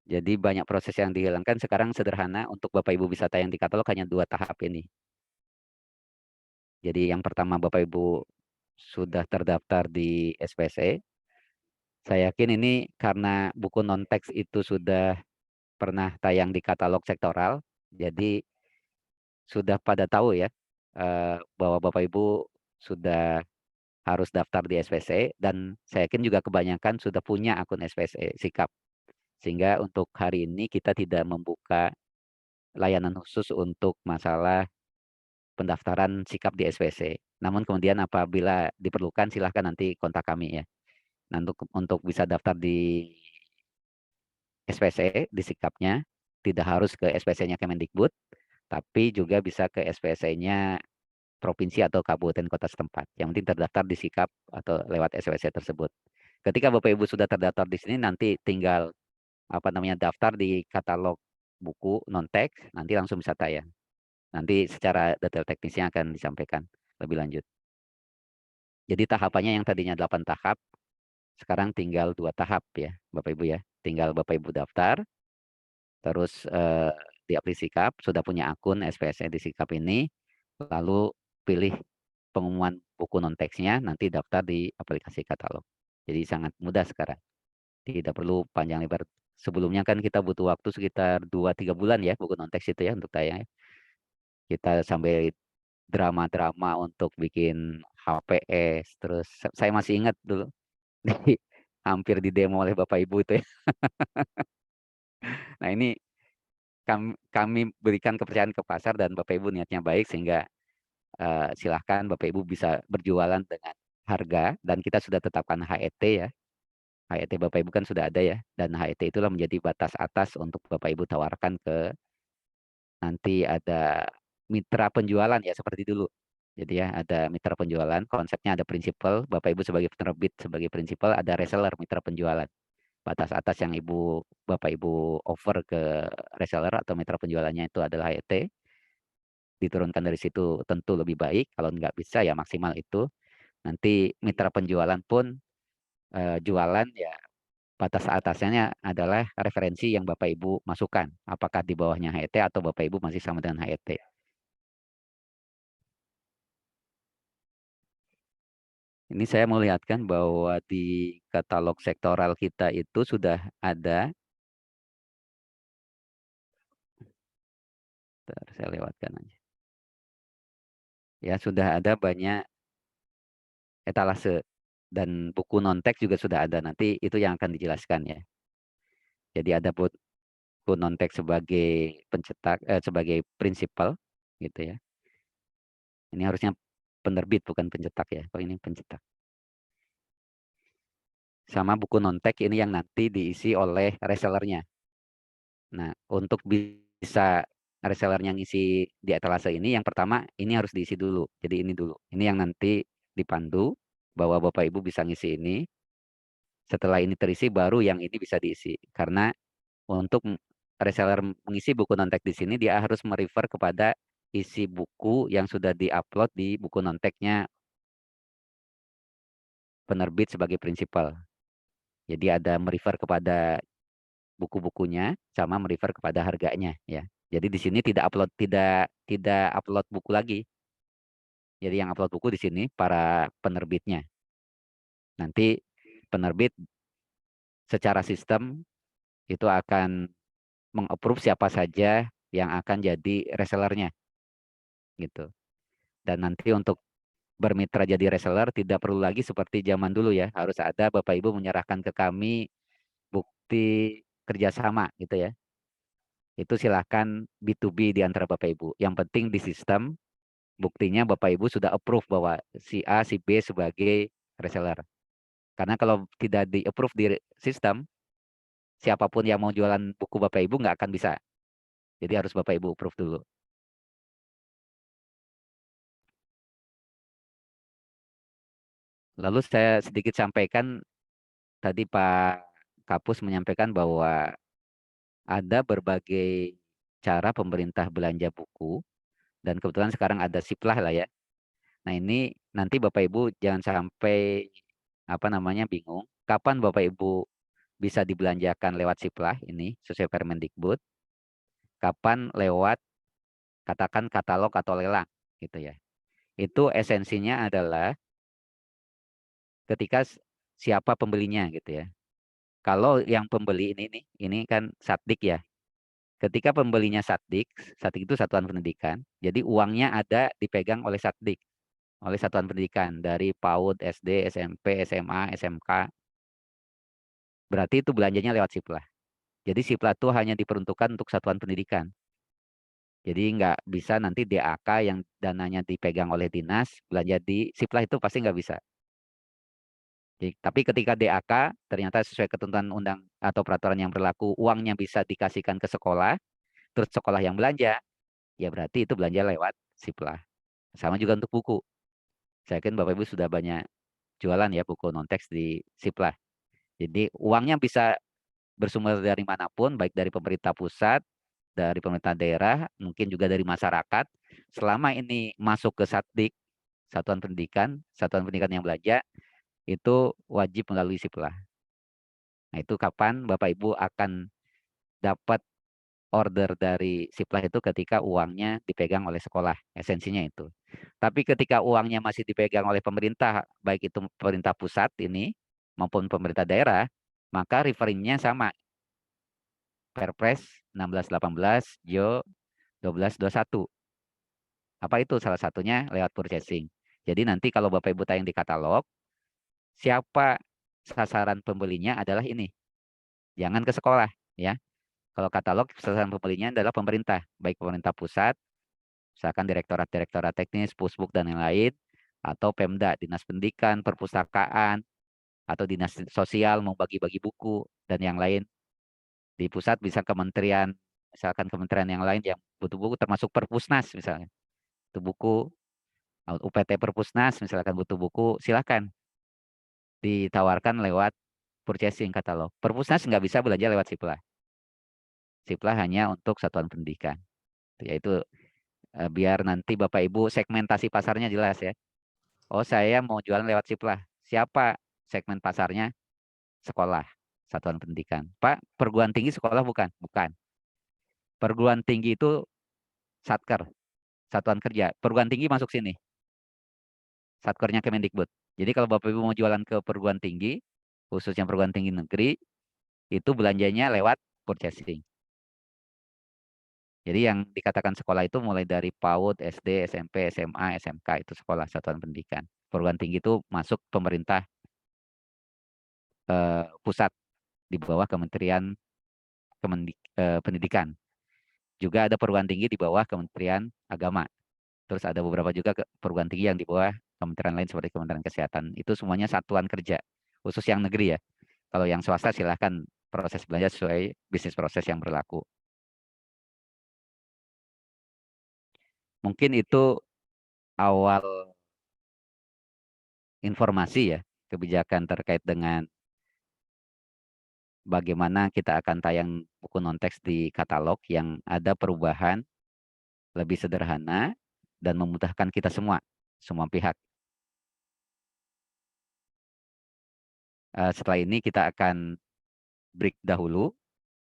Jadi banyak proses yang dihilangkan, sekarang sederhana untuk Bapak Ibu bisa tayang di katalog hanya 2 tahap ini. Jadi yang pertama Bapak Ibu sudah terdaftar di SPSE. Saya yakin ini karena buku non-teks itu sudah pernah tayang di katalog sektoral, jadi sudah pada tahu ya bahwa Bapak Ibu sudah harus daftar di SPSE dan saya yakin juga kebanyakan sudah punya akun SPSE Sikap. Sehingga untuk hari ini kita tidak membuka layanan khusus untuk masalah pendaftaran sikap di SPSE. Namun kemudian apabila diperlukan silahkan nanti kontak kami ya. Nah, untuk bisa daftar di SPSE di sikapnya tidak harus ke SPSE-nya Kemendikbud, tapi juga bisa ke SPSE-nya provinsi atau kabupaten kota setempat. Yang penting terdaftar di sikap atau lewat SPSE tersebut. Ketika Bapak Ibu sudah terdaftar di sini nanti tinggal daftar di katalog buku non-teks, nanti langsung bisa tayang. Nanti secara detail teknisnya akan disampaikan lebih lanjut. Jadi tahapannya yang tadinya 8 tahap, sekarang tinggal 2 tahap ya Bapak Ibu ya. Tinggal Bapak Ibu daftar, terus di aplikasi Sikap, sudah punya akun SPSE di Sikap ini, lalu pilih pengumuman buku non-teksnya, nanti daftar di aplikasi katalog. Jadi sangat mudah sekarang. Tidak perlu panjang lebar. Sebelumnya kan kita butuh waktu sekitar 2-3 bulan ya buku non-teks itu ya untuk tayang. Kita sampai drama-drama untuk bikin HPS. Terus saya masih ingat dulu hampir di demo oleh Bapak Ibu itu ya. Nah ini kami berikan kepercayaan ke pasar dan Bapak Ibu niatnya baik sehingga silahkan Bapak Ibu bisa berjualan dengan harga dan kita sudah tetapkan HET ya. HET Bapak Ibu kan sudah ada ya dan HET itulah menjadi batas atas untuk Bapak Ibu tawarkan ke nanti ada mitra penjualan ya seperti dulu. Jadi ya ada mitra penjualan, konsepnya ada prinsipal, Bapak Ibu sebagai penerbit sebagai prinsipal, ada reseller mitra penjualan. Batas atas yang Bapak Ibu offer ke reseller atau mitra penjualannya itu adalah HET. Diturunkan dari situ tentu lebih baik, kalau nggak bisa ya maksimal itu. Nanti mitra penjualan pun jualan ya batas atasnya adalah referensi yang Bapak Ibu masukkan. Apakah di bawahnya HET atau Bapak Ibu masih sama dengan HET. Ini saya melihatkan bahwa di katalog sektoral kita itu sudah ada. Bentar, saya lewatkan aja. Ya, sudah ada banyak etalase dan buku non-teks juga sudah ada. Nanti itu yang akan dijelaskan ya. Jadi ada buku non-teks sebagai pencetak sebagai prinsipal gitu ya. Ini harusnya penerbit bukan pencetak ya. Kalau ini pencetak. Sama buku non-teks ini yang nanti diisi oleh resellernya. Nah, untuk bisa resellernya ngisi di etalase ini, yang pertama ini harus diisi dulu. Jadi ini dulu. Ini yang nanti dipandu bahwa Bapak Ibu bisa ngisi ini. Setelah ini terisi baru yang ini bisa diisi. Karena untuk reseller mengisi buku non-teks di sini dia harus merefer kepada isi buku yang sudah diupload di buku non-teksnya penerbit sebagai prinsipal. Jadi ada merefer kepada buku-bukunya sama merefer kepada harganya ya. Jadi di sini tidak upload buku lagi. Jadi yang upload buku di sini para penerbitnya. Nanti penerbit secara sistem itu akan mengapprove siapa saja yang akan jadi resellernya gitu. Dan nanti untuk bermitra jadi reseller tidak perlu lagi seperti zaman dulu ya, harus ada Bapak Ibu menyerahkan ke kami bukti kerjasama gitu ya. Itu silahkan B2B di antara Bapak Ibu. Yang penting di sistem buktinya Bapak Ibu sudah approve bahwa si A, si B sebagai reseller. Karena kalau tidak di approve di sistem, siapapun yang mau jualan buku Bapak Ibu nggak akan bisa. Jadi harus Bapak Ibu approve dulu. Lalu saya sedikit sampaikan, tadi Pak Kapus menyampaikan bahwa ada berbagai cara pemerintah belanja buku, dan kebetulan sekarang ada Siplah lah ya. Nah ini nanti Bapak Ibu jangan sampai bingung, kapan Bapak Ibu bisa dibelanjakan lewat Siplah ini sesuai Permendikbud, kapan lewat katakan katalog atau lelang gitu ya. Itu esensinya adalah ketika siapa pembelinya gitu ya. Kalau yang pembeli ini kan Satdik ya. Ketika pembelinya Satdik itu satuan pendidikan, jadi uangnya ada dipegang oleh Satdik, oleh satuan pendidikan dari PAUD, SD, SMP, SMA, SMK. Berarti itu belanjanya lewat Siplah. Jadi Siplah itu hanya diperuntukkan untuk satuan pendidikan. Jadi nggak bisa nanti DAK yang dananya dipegang oleh dinas, belanja di Siplah itu pasti nggak bisa. Jadi, tapi ketika DAK ternyata sesuai ketentuan undang atau peraturan yang berlaku, uangnya bisa dikasihkan ke sekolah, terus sekolah yang belanja, ya berarti itu belanja lewat Siplah. Sama juga untuk buku. Saya yakin Bapak Ibu sudah banyak jualan ya buku non-teks di Siplah. Jadi uangnya bisa bersumber dari manapun, baik dari pemerintah pusat, dari pemerintah daerah, mungkin juga dari masyarakat. Selama ini masuk ke Satdik, satuan pendidikan yang belanja, itu wajib melalui Siplah. Nah itu kapan Bapak Ibu akan dapat order dari Siplah itu ketika uangnya dipegang oleh sekolah, esensinya itu. Tapi ketika uangnya masih dipegang oleh pemerintah, baik itu pemerintah pusat ini maupun pemerintah daerah, maka referennya sama. Perpres 1618 Jo 1221. Apa itu? Salah satunya lewat purchasing. Jadi nanti kalau Bapak Ibu tayang di katalog, siapa sasaran pembelinya adalah ini. Jangan ke sekolah ya. Kalau katalog sasaran pembelinya adalah pemerintah, baik pemerintah pusat, misalkan direktorat-direktorat teknis, Pusbuk dan lain-lain, atau Pemda, Dinas Pendidikan, Perpustakaan, atau Dinas Sosial mau bagi-bagi buku dan yang lain. Di pusat bisa kementerian, misalkan kementerian yang lain yang butuh buku termasuk Perpusnas misalnya. Itu buku UPT Perpusnas misalkan butuh buku, silakan ditawarkan lewat purchasing katalog. Perpusnas nggak bisa belanja lewat Siplah. Siplah hanya untuk satuan pendidikan. Yaitu biar nanti Bapak Ibu segmentasi pasarnya jelas ya. Oh saya mau jualan lewat Siplah. Siapa segmen pasarnya? Sekolah, satuan pendidikan. Pak, perguruan tinggi sekolah bukan? Bukan. Perguruan tinggi itu Satker, satuan kerja. Perguruan tinggi masuk sini. Satkernya Kemendikbud. Jadi kalau Bapak Ibu mau jualan ke perguruan tinggi, khususnya perguruan tinggi negeri, itu belanjanya lewat purchasing. Jadi yang dikatakan sekolah itu mulai dari PAUD, SD, SMP, SMA, SMK, itu sekolah satuan pendidikan. Perguruan tinggi itu masuk pemerintah pusat di bawah Kementerian Pendidikan. Juga ada perguruan tinggi di bawah Kementerian Agama. Terus ada beberapa juga perguruan tinggi yang di bawah kementerian lain seperti Kementerian Kesehatan. Itu semuanya satuan kerja, khusus yang negeri ya. Kalau yang swasta silahkan proses belanja sesuai bisnis proses yang berlaku. mungkin itu awal informasi ya, kebijakan terkait dengan bagaimana kita akan tayang buku non-teks di katalog yang ada perubahan lebih sederhana dan memudahkan kita semua pihak. Setelah ini kita akan break dahulu.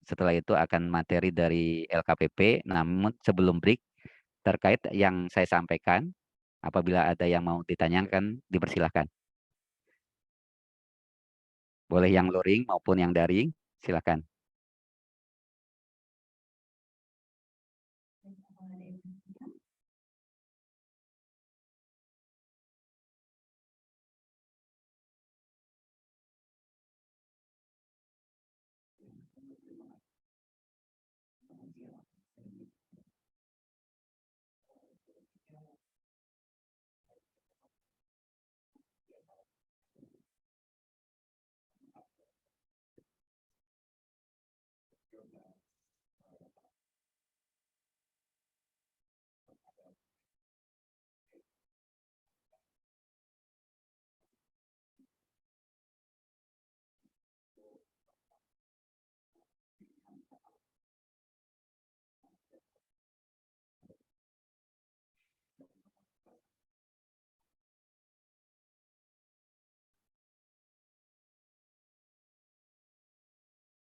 Setelah itu akan materi dari LKPP. Namun sebelum break, terkait yang saya sampaikan, apabila ada yang mau ditanyakan, dipersilahkan. Boleh yang luring maupun yang daring, silakan.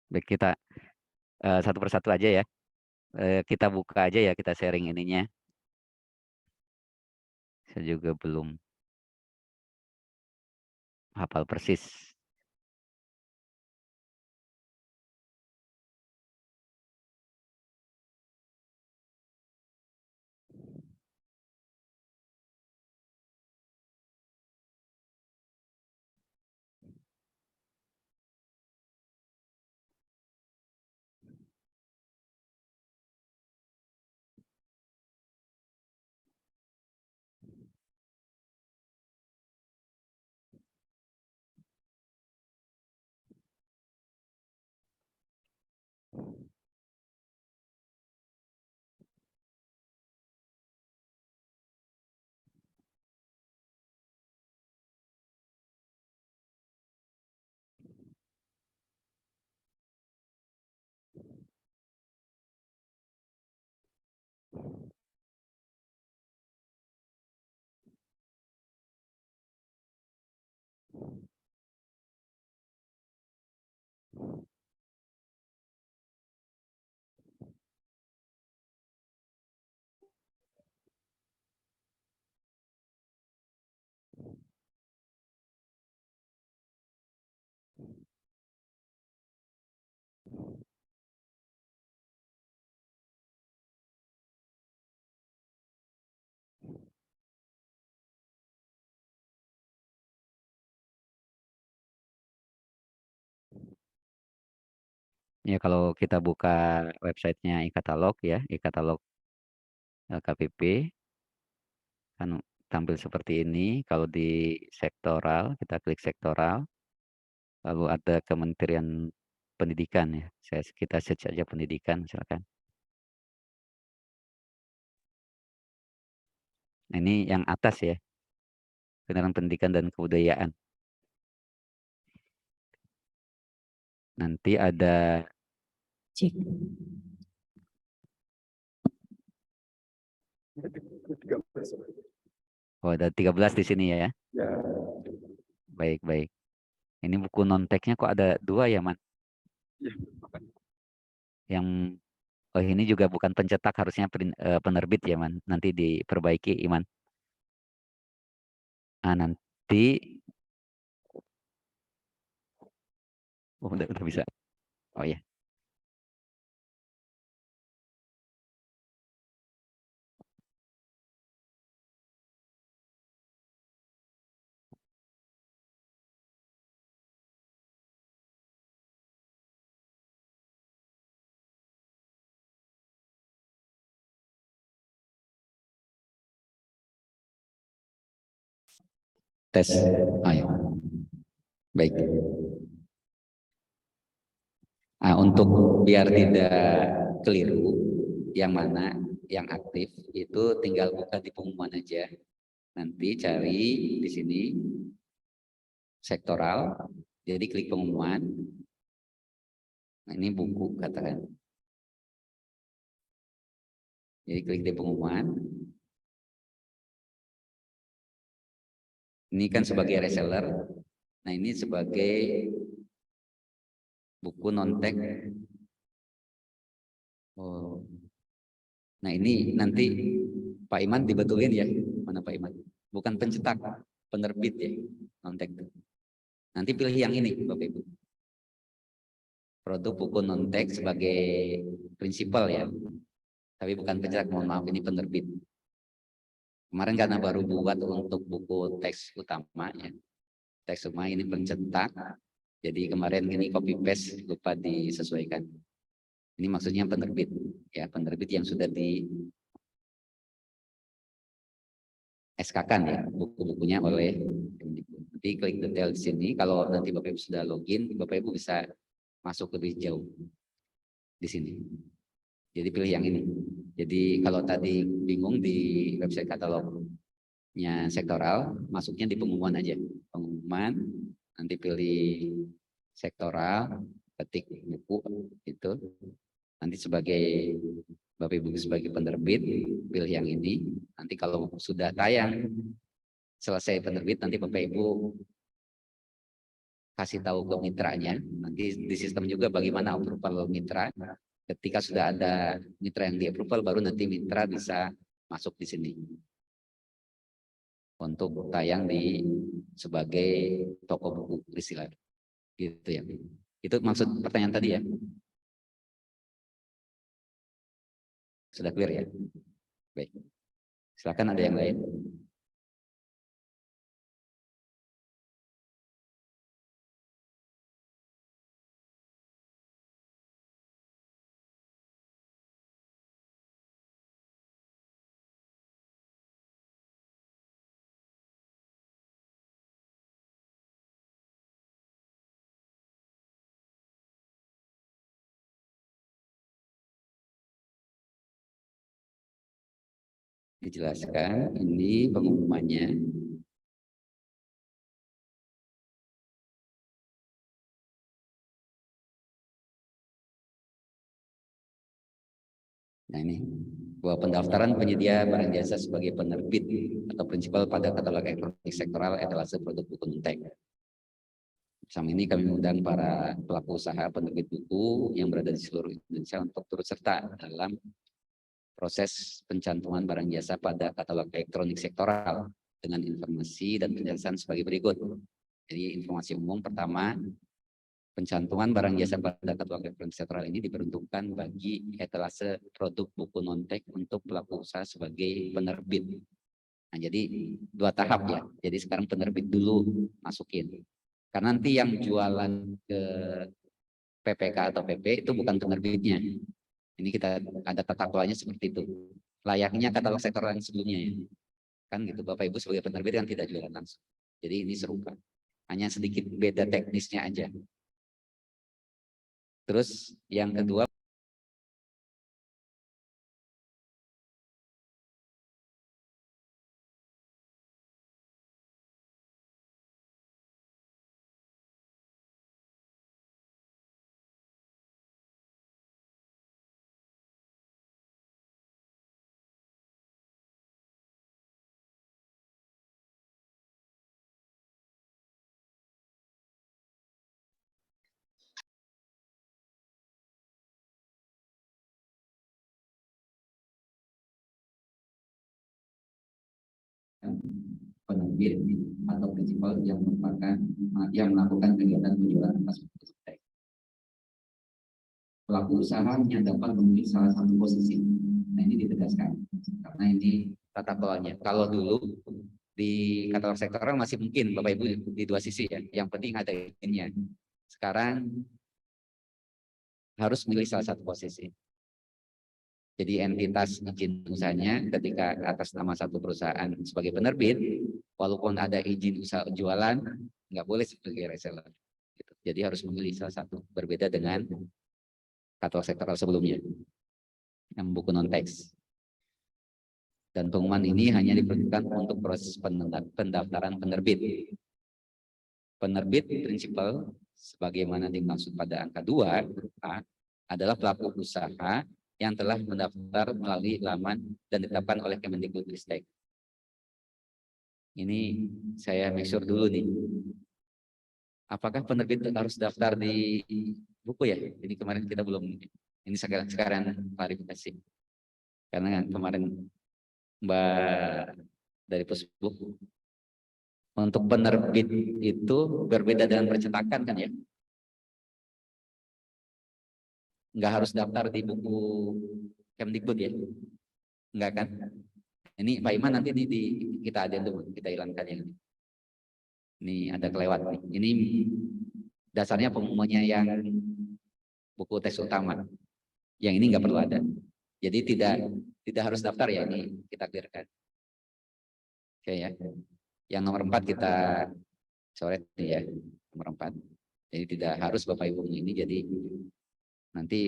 Baik, kita satu persatu aja ya. Kita buka aja ya, kita sharing ininya. Saya juga belum hafal persis. Ya, kalau kita buka websitenya e-katalog ya, e-katalog LKPP, kan tampil seperti ini. Kalau di sektoral, kita klik sektoral, lalu ada Kementerian Pendidikan ya. Kita search aja pendidikan, silakan. Nah, ini yang atas ya, Kementerian Pendidikan dan Kebudayaan. Nanti ada ada 13 di sini ya. Baik, baik. Ini buku non-teknya kok ada 2 ya, Man? Yang ini juga bukan pencetak, harusnya penerbit ya, Man. Nanti diperbaiki, Iman. Nanti udah bisa. Oh ya. Tes. Ayo. Baik. Untuk biar tidak keliru, yang mana yang aktif itu tinggal buka di pengumuman aja. Nanti cari di sini sektoral, jadi klik pengumuman. Nah, ini buku katakan. Jadi klik di pengumuman. Ini kan sebagai reseller. Nah, ini sebagai buku non-tech. Oh. Nah, ini nanti Pak Iman dibetulin ya. Mana Pak Iman? Bukan pencetak, penerbit ya, non-tech. Nanti pilih yang ini, Bapak Ibu. Produk buku non-tech sebagai prinsipal ya. Tapi bukan pencetak, mohon maaf, ini penerbit. Kemarin karena baru buat untuk buku teks utama ya. Teks utama ini pencetak. Jadi kemarin ini copy paste lupa disesuaikan. Ini maksudnya penerbit ya, penerbit yang sudah di SK-kan ya buku-bukunya oleh Kemdikbud. Nanti klik detail di sini. Kalau nanti Bapak Ibu sudah login, Bapak Ibu bisa masuk lebih jauh di sini. Jadi pilih yang ini. Jadi kalau tadi bingung di website katalognya sektoral, masuknya di pengumuman aja. Pengumuman, nanti pilih sektoral, ketik buku itu. Nanti sebagai Bapak Ibu sebagai penerbit, pilih yang ini. Nanti kalau sudah tayang, selesai penerbit, nanti Bapak Ibu kasih tahu ke mitranya. Nanti di sistem juga bagaimana approval mitra. Ketika sudah ada mitra yang di-approval, baru nanti mitra bisa masuk di sini. Untuk tayang di sebagai toko buku reseller. Gitu ya. Itu maksud pertanyaan tadi ya. Sudah clear ya? Baik. Silakan ada yang lain. Dijelaskan, ini pengumumannya. Nah ini, bahwa pendaftaran penyedia barang jasa sebagai penerbit atau prinsipal pada katalog elektronik sektoral adalah produk buku non-tech. Bersama ini kami mengundang para pelaku usaha penerbit buku yang berada di seluruh Indonesia untuk turut serta dalam proses pencantuman barang jasa pada katalog elektronik sektoral dengan informasi dan penjelasan sebagai berikut. Jadi informasi umum pertama, pencantuman barang jasa pada katalog elektronik sektoral ini diperuntukkan bagi etalase produk buku non-tech untuk pelaku usaha sebagai penerbit. Nah, jadi dua tahap ya. Jadi sekarang penerbit dulu masukin. Karena nanti yang jualan ke PPK atau PP itu bukan penerbitnya. Ini kita ada tata kelolanya seperti itu. Layaknya katalog sektoral yang sebelumnya ya. Kan gitu Bapak Ibu sebagai penerbit kan tidak jualan langsung. Jadi ini serupa. Hanya sedikit beda teknisnya aja. Terus yang kedua, penerbit atau prinsipal yang melakukan kegiatan penjualan atas teks. Pelaku usaha yang dapat memilih salah satu posisi. Nah ini ditegaskan karena ini tata kelolanya. Kalau dulu di katalog sektoral masih mungkin Bapak Ibu di dua sisi ya. Yang penting ada izinnya. Sekarang harus memilih salah satu posisi. Jadi entitas izin usahanya ketika atas nama satu perusahaan sebagai penerbit, walaupun ada izin usaha jualan, nggak boleh sebagai reseller. Gitu. Jadi harus memilih salah satu, berbeda dengan katalog sektoral sebelumnya, yang buku non-teks. Dan pengumuman ini hanya diperuntukkan untuk proses pendaftaran penerbit. Penerbit prinsipal sebagaimana dimaksud pada angka 2 A, adalah pelaku usaha yang telah mendaftar melalui laman dan ditetapkan oleh Kemendikbudristek. Ini saya make sure dulu nih. Apakah penerbit harus daftar di buku ya? Ini kemarin kita belum. Ini sekarang klarifikasi. Karena kemarin Mbak dari Pusbuk, untuk penerbit itu berbeda dengan percetakan kan ya? Nggak harus daftar di buku Kemdikbud ya? Enggak kan? Ini Pak Iman nanti kita ada dulu, kita hilangkan yang ini. Ini ada kelewat nih. Ini dasarnya pengumumannya yang buku teks utama. Yang ini nggak perlu ada. Jadi tidak harus daftar ya, ini kita clearkan. Oke ya. Yang nomor 4 kita coret nih ya, nomor 4. Jadi tidak harus Bapak Ibu ini. Jadi nanti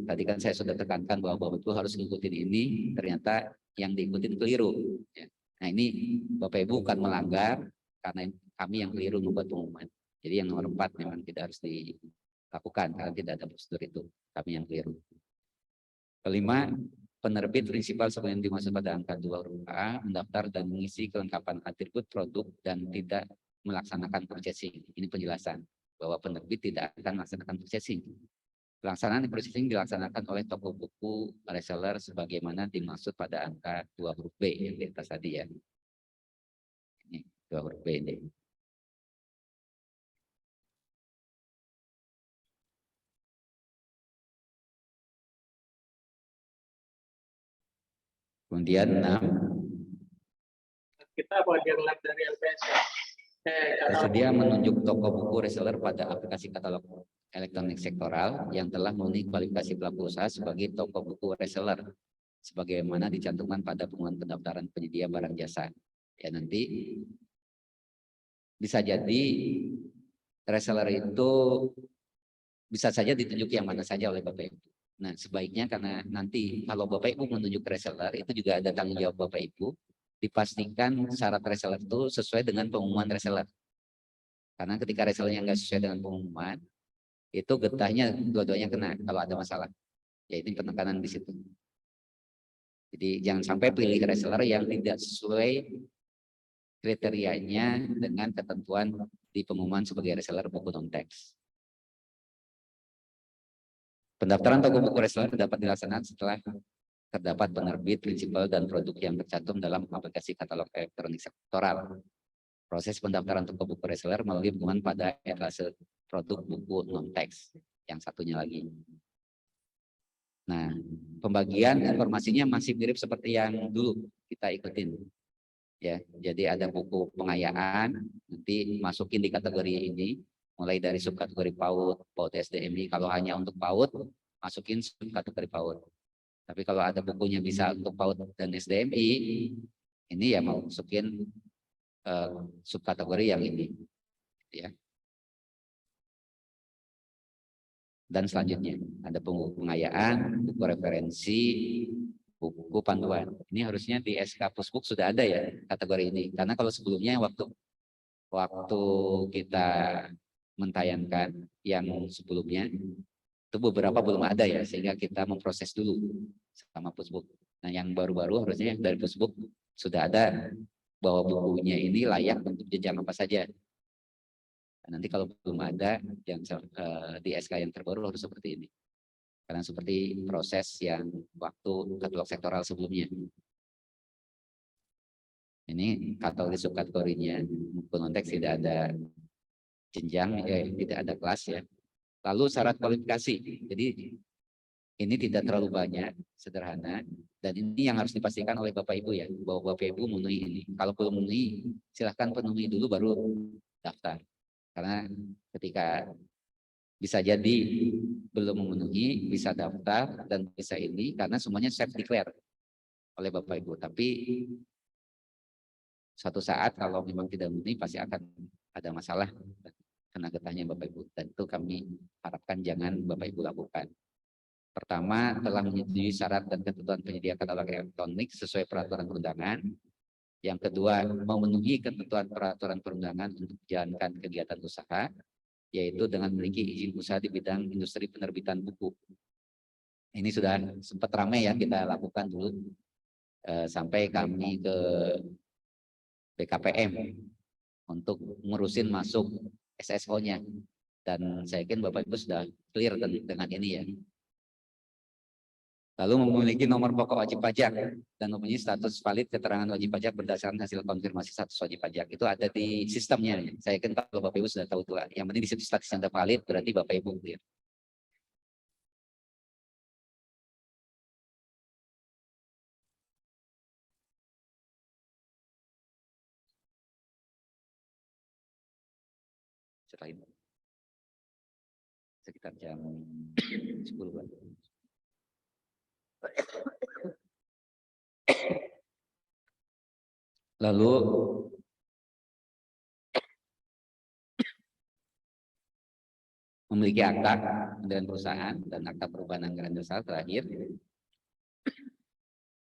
tadi kan saya sudah tekankan bahwa Bapak Ibu harus ngikutin ini, ternyata yang diikutin keliru. Ya. Nah ini Bapak Ibu bukan melanggar karena kami yang keliru membuat pengumuman. Jadi yang nomor 4 memang tidak harus dilakukan karena tidak ada prosedur itu. Kami yang keliru. Kelima, penerbit prinsipal seperti yang dimaksud pada angka 2 huruf A mendaftar dan mengisi kelengkapan atribut produk dan tidak melaksanakan purchasing. Ini penjelasan bahwa penerbit tidak akan melaksanakan purchasing. Pelaksanaan purchasing dilaksanakan oleh toko buku reseller sebagaimana dimaksud pada angka 2 huruf B yang di atas tadi ya. Ini 2 huruf B ini. Kemudian 6. Kita bagian lab dari LPS. Tersedia menunjuk toko buku reseller pada aplikasi katalog elektronik sektoral yang telah memenuhi kualifikasi pelaku usaha sebagai toko buku reseller sebagaimana dicantumkan pada pengumuman pendaftaran penyedia barang jasa. Ya nanti bisa jadi reseller itu bisa saja ditunjuk yang mana saja oleh Bapak Ibu. Nah, sebaiknya karena nanti kalau Bapak Ibu menunjuk reseller itu juga ada tanggung jawab Bapak Ibu dipastikan syarat reseller itu sesuai dengan pengumuman reseller. Karena ketika resellernya nggak sesuai dengan pengumuman, itu getahnya dua-duanya kena kalau ada masalah. Ya ini penekanan di situ. Jadi jangan sampai pilih reseller yang tidak sesuai kriterianya dengan ketentuan di pengumuman sebagai reseller buku non-teks. Pendaftaran toko buku reseller dapat dilaksanakan setelah terdapat penerbit, prinsipal, dan produk yang tercantum dalam aplikasi katalog elektronik sektoral. Proses pendaftaran toko buku reseller melalui pengumuman pada etalase produk buku non-teks. Yang satunya lagi. Nah, pembagian informasinya masih mirip seperti yang dulu kita ikutin. Ya, jadi ada buku pengayaan, nanti masukin di kategori ini, mulai dari subkategori PAUD, PAUD SDMI. Kalau hanya untuk PAUD, masukin subkategori PAUD. Tapi kalau ada bukunya bisa untuk PAUD dan SDMI, ini ya mau masukin subkategori yang ini, ya. Dan selanjutnya ada buku pengayaan, buku referensi, buku panduan. Ini harusnya di SK Pusbuk sudah ada ya kategori ini. Karena kalau sebelumnya waktu kita mentayangkan yang sebelumnya itu beberapa belum ada ya, sehingga kita memproses dulu sama Pusbuk. Nah yang baru-baru harusnya dari Pusbuk sudah ada bahwa bukunya ini layak untuk jenjang apa saja. Nah, nanti kalau belum ada yang di SK yang terbaru harus seperti ini. Karena seperti proses yang waktu katalog sektoral sebelumnya. Ini katalog subkategorinya buku non-teks tidak ada jenjang, tidak ada kelas ya. Lalu syarat kualifikasi. Jadi ini tidak terlalu banyak, sederhana. Dan ini yang harus dipastikan oleh Bapak Ibu ya, bahwa Bapak Ibu memenuhi ini. Kalau belum memenuhi, silahkan penuhi dulu baru daftar. Karena ketika bisa jadi belum memenuhi, bisa daftar dan bisa ini karena semuanya self declare oleh Bapak Ibu. Tapi suatu saat kalau memang tidak memenuhi pasti akan ada masalah kena getahnya Bapak Ibu. Dan itu kami harapkan jangan Bapak Ibu lakukan. Pertama, telah menyetujui syarat dan ketentuan penyedia katalog elektronik sesuai peraturan perundangan. Yang kedua, memenuhi ketentuan peraturan perundangan untuk menjalankan kegiatan usaha, yaitu dengan memiliki izin usaha di bidang industri penerbitan buku. Ini sudah sempat ramai ya kita lakukan dulu, sampai kami ke BKPM untuk ngurusin masuk SSO-nya. Dan saya yakin Bapak Ibu sudah clear dengan ini ya. Lalu memiliki nomor pokok wajib pajak dan mempunyai status valid keterangan wajib pajak berdasarkan hasil konfirmasi status wajib pajak. Itu ada di sistemnya. Saya yakin kalau Bapak Ibu sudah tahu itu. Yang penting di situ statusnya sudah valid, berarti Bapak Ibu clear. Setelah itu sekitar jam 10. Lalu memiliki akta dengan perusahaan dan akta perubahan anggaran dasar terakhir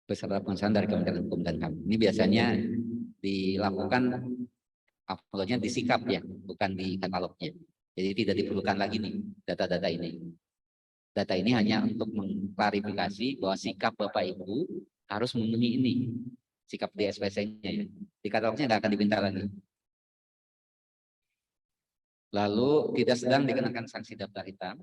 beserta pengesahan dari Kementerian Hukum dan HAM. Ini biasanya dilakukan uploadnya di sikap ya, bukan di katalognya. Jadi tidak diperlukan lagi nih data-data ini. Data ini hanya untuk mengklarifikasi bahwa sikap Bapak Ibu harus memenuhi ini. Sikap di SPC-nya ya. Di katalognya nggak akan diminta lagi. Lalu tidak sedang dikenakan sanksi daftar hitam.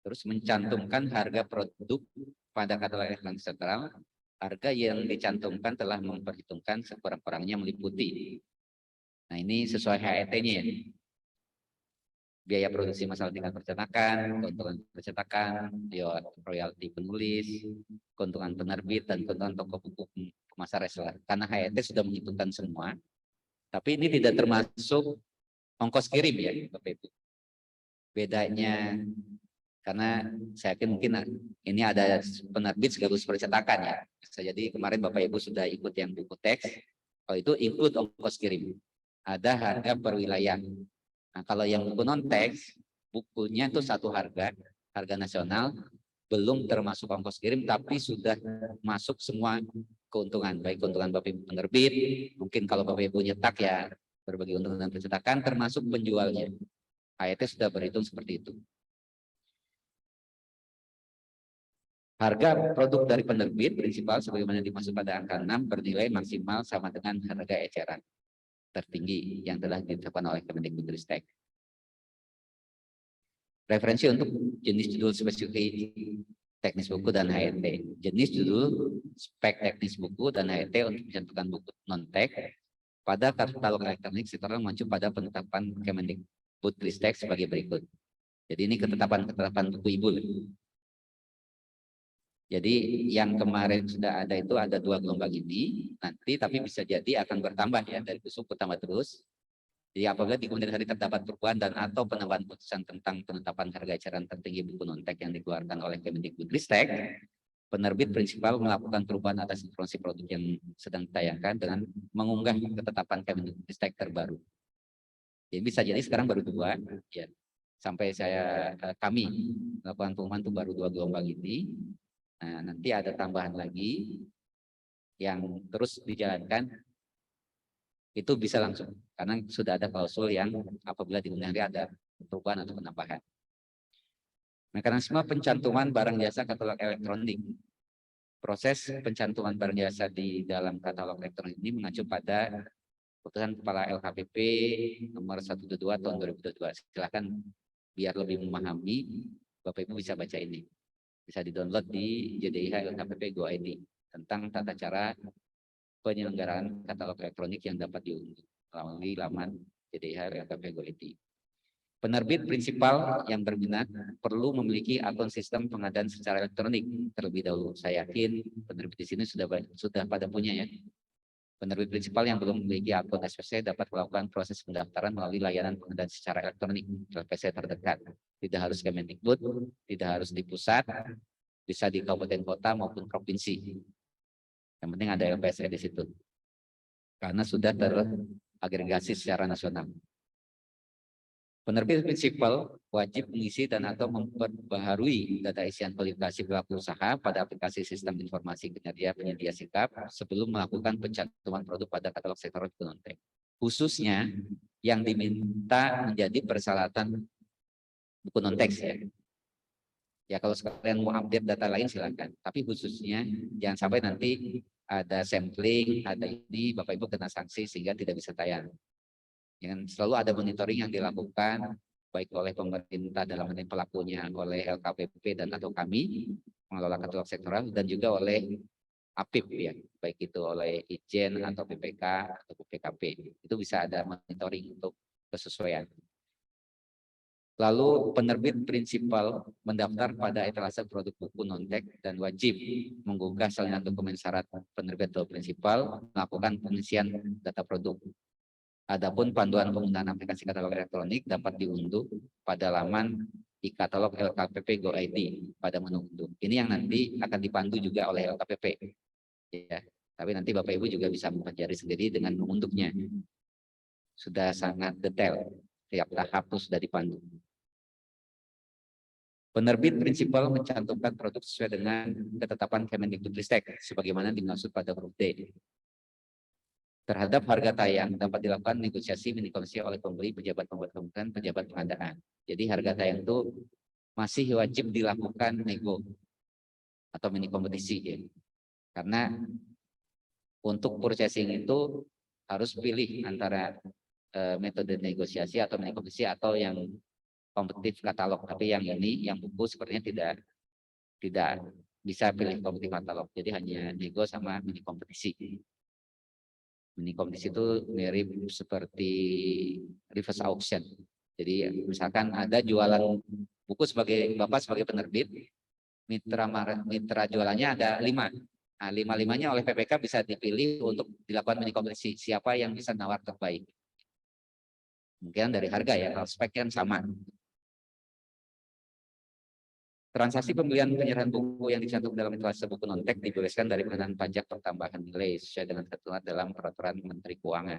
Terus mencantumkan harga produk pada katalog elektronik sentral. Harga yang dicantumkan telah memperhitungkan sekurang-kurangnya meliputi. Nah ini sesuai HET-nya ya. Biaya produksi masalah tingkat percetakan, keuntungan percetakan, royalti penulis, keuntungan penerbit, dan keuntungan toko buku pemasaran. Karena HET sudah menghitungkan semua, tapi ini tidak termasuk ongkos kirim ya, Bapak Ibu. Bedanya, karena saya yakin mungkin ini ada penerbit sekaligus percetakan ya. Bisa jadi kemarin Bapak Ibu sudah ikut yang buku teks, kalau itu include ongkos kirim. Ada harga per wilayah. Nah, kalau yang buku non-teks, bukunya itu satu harga nasional, belum termasuk ongkos kirim, tapi sudah masuk semua keuntungan, baik keuntungan Bapak Ibu penerbit, mungkin kalau Bapak Ibu nyetak ya berbagai keuntungan dan percetakan, termasuk penjualnya. HET sudah berhitung seperti itu. Harga produk dari penerbit prinsipal sebagaimana dimaksud pada angka 6 bernilai maksimal sama dengan harga eceran tertinggi yang telah ditetapkan oleh Kemendikbudristek. Referensi untuk jenis judul spesifikasi teknis buku dan HET. Jenis judul, spek teknis buku dan HET untuk mencantumkan buku non-teks pada katalog elektronik sektoral mengacu pada penetapan Kemendikbudristek sebagai berikut. Jadi ini ketetapan buku ibu. Jadi yang kemarin sudah ada itu ada 2 gelombang ini nanti, tapi bisa jadi akan bertambah ya, dari besok bertambah terus. Jadi apabila di kemudian hari terdapat perubahan dan atau penambahan putusan tentang penetapan harga eceran tertinggi buku non-teks yang dikeluarkan oleh Kemendikbudristek, penerbit prinsipal melakukan perubahan atas informasi produk yang sedang ditayangkan dengan mengunggah ketetapan Kemendikbudristek terbaru. Jadi bisa jadi sekarang baru 2 ya. Sampai kami melakukan pengumuman itu baru 2 gelombang ini. Nah, nanti ada tambahan lagi yang terus dijalankan, itu bisa langsung karena sudah ada klausul yang apabila di kemudian hari ada perubahan atau penambahan. Mekanisme pencantuman barang jasa katalog elektronik. Proses pencantuman barang jasa di dalam katalog elektronik ini mengacu pada putusan Kepala LKPP nomor 122 tahun 2022. Silakan biar lebih memahami, Bapak Ibu bisa baca ini. Bisa di-download di JDIH LKPP Go ID tentang tata cara penyelenggaraan katalog elektronik yang dapat diunduh melalui laman JDIH LKPP Go ID. Penerbit prinsipal yang berminat perlu memiliki akun sistem pengadaan secara elektronik terlebih dahulu. Saya yakin penerbit di sini sudah pada punya ya. Penerbit prinsipal yang belum memiliki akun SPC dapat melakukan proses pendaftaran melalui layanan pengadaan secara elektronik LPC terdekat. Tidak harus Kemendikbud, tidak harus di pusat, bisa di kabupaten kota maupun provinsi. Yang penting ada LPC di situ. Karena sudah teragregasi secara nasional. Penerbit prinsipal wajib mengisi dan atau memperbaharui data isian kualifikasi pelaku usaha pada aplikasi sistem informasi kinerja penyedia sikap sebelum melakukan pencantuman produk pada katalog sektor buku non-teks. Khususnya yang diminta menjadi persyaratan buku non-teks ya. Ya kalau sekalian mau update data lain silakan. Tapi khususnya jangan sampai nanti ada sampling, ada ini Bapak Ibu kena sanksi sehingga tidak bisa tayang. Yang selalu ada monitoring yang dilakukan baik oleh pemerintah dalam hal ini pelakunya, oleh LKPP dan atau kami pengelola katalog sektoral dan juga oleh APIP ya, baik itu oleh Ijen atau PPK atau PPKP. Itu bisa ada monitoring untuk kesesuaian. Lalu penerbit prinsipal mendaftar pada etalase produk buku non-teks dan wajib menggugah salinan dokumen syarat penerbit atau prinsipal melakukan pengisian data produk. Adapun panduan penggunaan aplikasi katalog elektronik dapat diunduh pada laman e-katalog LKPP Go ID pada menu unduh. Ini yang nanti akan dipandu juga oleh LKPP. Ya, tapi nanti Bapak Ibu juga bisa mempelajari sendiri dengan mengunduhnya. Sudah sangat detail, tiap tahap itu sudah dipandu. Penerbit prinsipal mencantumkan produk sesuai dengan ketetapan Kemendikbudristek sebagaimana dimaksud pada huruf D. Terhadap harga tayang dapat dilakukan negosiasi mini-komisi oleh pembeli, pejabat pembuat keputusan, pejabat pengadaan. Jadi harga tayang itu masih wajib dilakukan nego atau mini kompetisi ya. Karena untuk purchasing itu harus pilih antara metode negosiasi atau mini kompetisi atau yang kompetitif katalog. Tapi yang ini, yang buku sepertinya tidak bisa pilih kompetitif katalog. Jadi hanya nego sama mini kompetisi. Mini kompetisi itu mirip seperti reverse auction. Jadi misalkan ada jualan buku sebagai Bapak sebagai penerbit, mitra jualannya ada 5. Nah, 5-5-nya oleh PPK bisa dipilih untuk dilakukan mini kompetisi. Siapa yang bisa nawar terbaik? Mungkin dari harga ya, kalau speknya sama. Transaksi pembelian penyerahan buku yang dicantum dalam etalase buku non-teks dibebaskan dari pengenaan pajak pertambahan nilai sesuai dengan ketentuan dalam peraturan Menteri Keuangan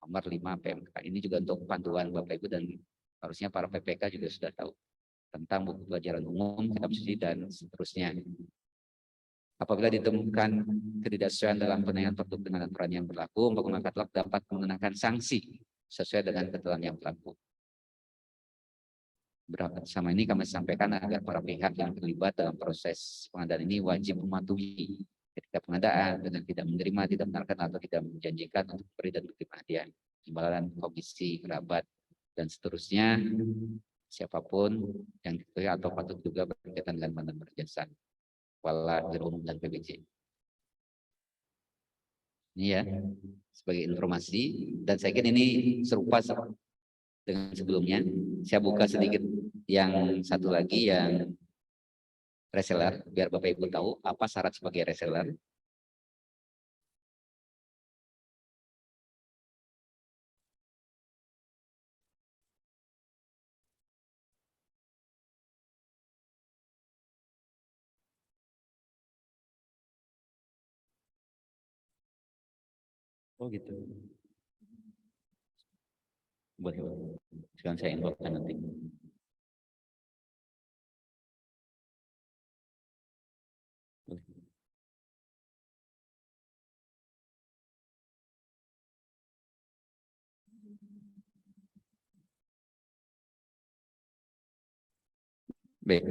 nomor 5 PMK. Ini juga untuk panduan Bapak Ibu dan harusnya para PPK juga sudah tahu tentang buku pelajaran umum, kitab suci dan seterusnya. Apabila ditemukan ketidaksesuaian dalam penilaian produk dengan aturan yang berlaku, pengguna katalog dapat mengenakan sanksi sesuai dengan ketentuan yang berlaku. Bersama ini kami sampaikan agar para pihak yang terlibat dalam proses pengadaan ini wajib mematuhi ketika pengadaan dengan tidak menerima, tidak benarkan atau tidak menjanjikan untuk beri dan menerima hadiah, imbalan, komisi, kerabat dan seterusnya siapapun yang diketahui atau patut juga berkaitan dengan mantan berjasa, kepala biro umum dan PBJ. Ini ya sebagai informasi dan saya kira ini serupa dengan sebelumnya. Saya buka sedikit yang satu lagi yang reseller biar Bapak Ibu tahu apa syarat sebagai reseller. Oh gitu. Boleh. Sekarang saya infokan nanti. Baik,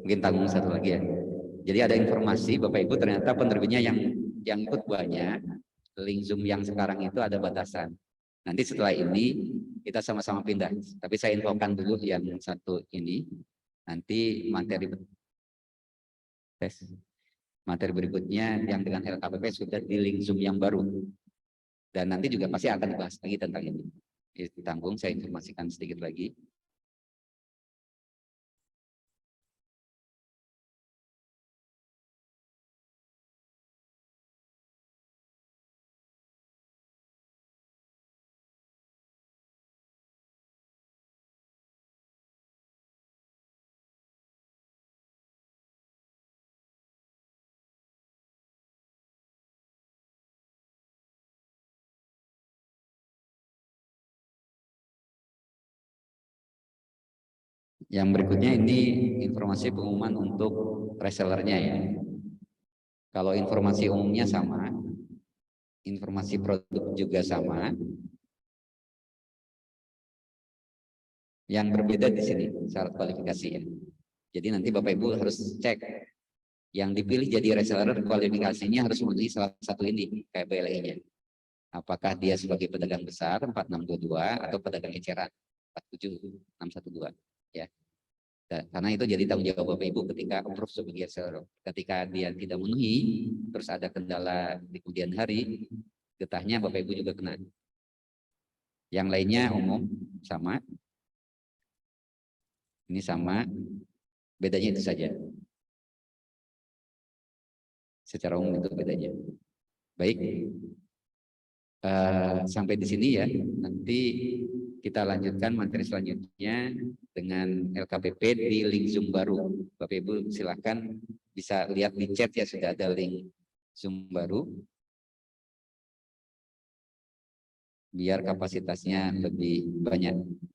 mungkin tanggung satu lagi ya. Jadi ada informasi Bapak Ibu ternyata penerbitnya yang ikut banyak, link Zoom yang sekarang itu ada batasan. Nanti setelah ini kita sama-sama pindah. Tapi saya infokan dulu yang satu ini. Nanti materi berikutnya yang dengan LKPP sudah di link Zoom yang baru. Dan nanti juga pasti akan dibahas lagi tentang ini. Itu tanggung, saya informasikan sedikit lagi. Yang berikutnya ini informasi pengumuman untuk resellernya ya. Kalau informasi umumnya sama, informasi produk juga sama. Yang berbeda di sini syarat kualifikasi ya. Jadi nanti Bapak Ibu harus cek yang dipilih jadi reseller kualifikasinya harus memenuhi salah satu ini KBLI-nya. Apakah dia sebagai pedagang besar 4622 atau pedagang eceran 47612 ya. Karena itu jadi tanggung jawab Bapak Ibu ketika approve sebagai reseller. Ketika dia tidak memenuhi, terus ada kendala di kemudian hari, getahnya Bapak Ibu juga kena. Yang lainnya umum sama. Ini sama, bedanya itu saja. Secara umum itu bedanya. Baik, sampai di sini ya. Nanti kita lanjutkan materi selanjutnya dengan LKPP di link Zoom baru. Bapak Ibu silakan bisa lihat di chat ya, sudah ada link Zoom baru. Biar kapasitasnya lebih banyak.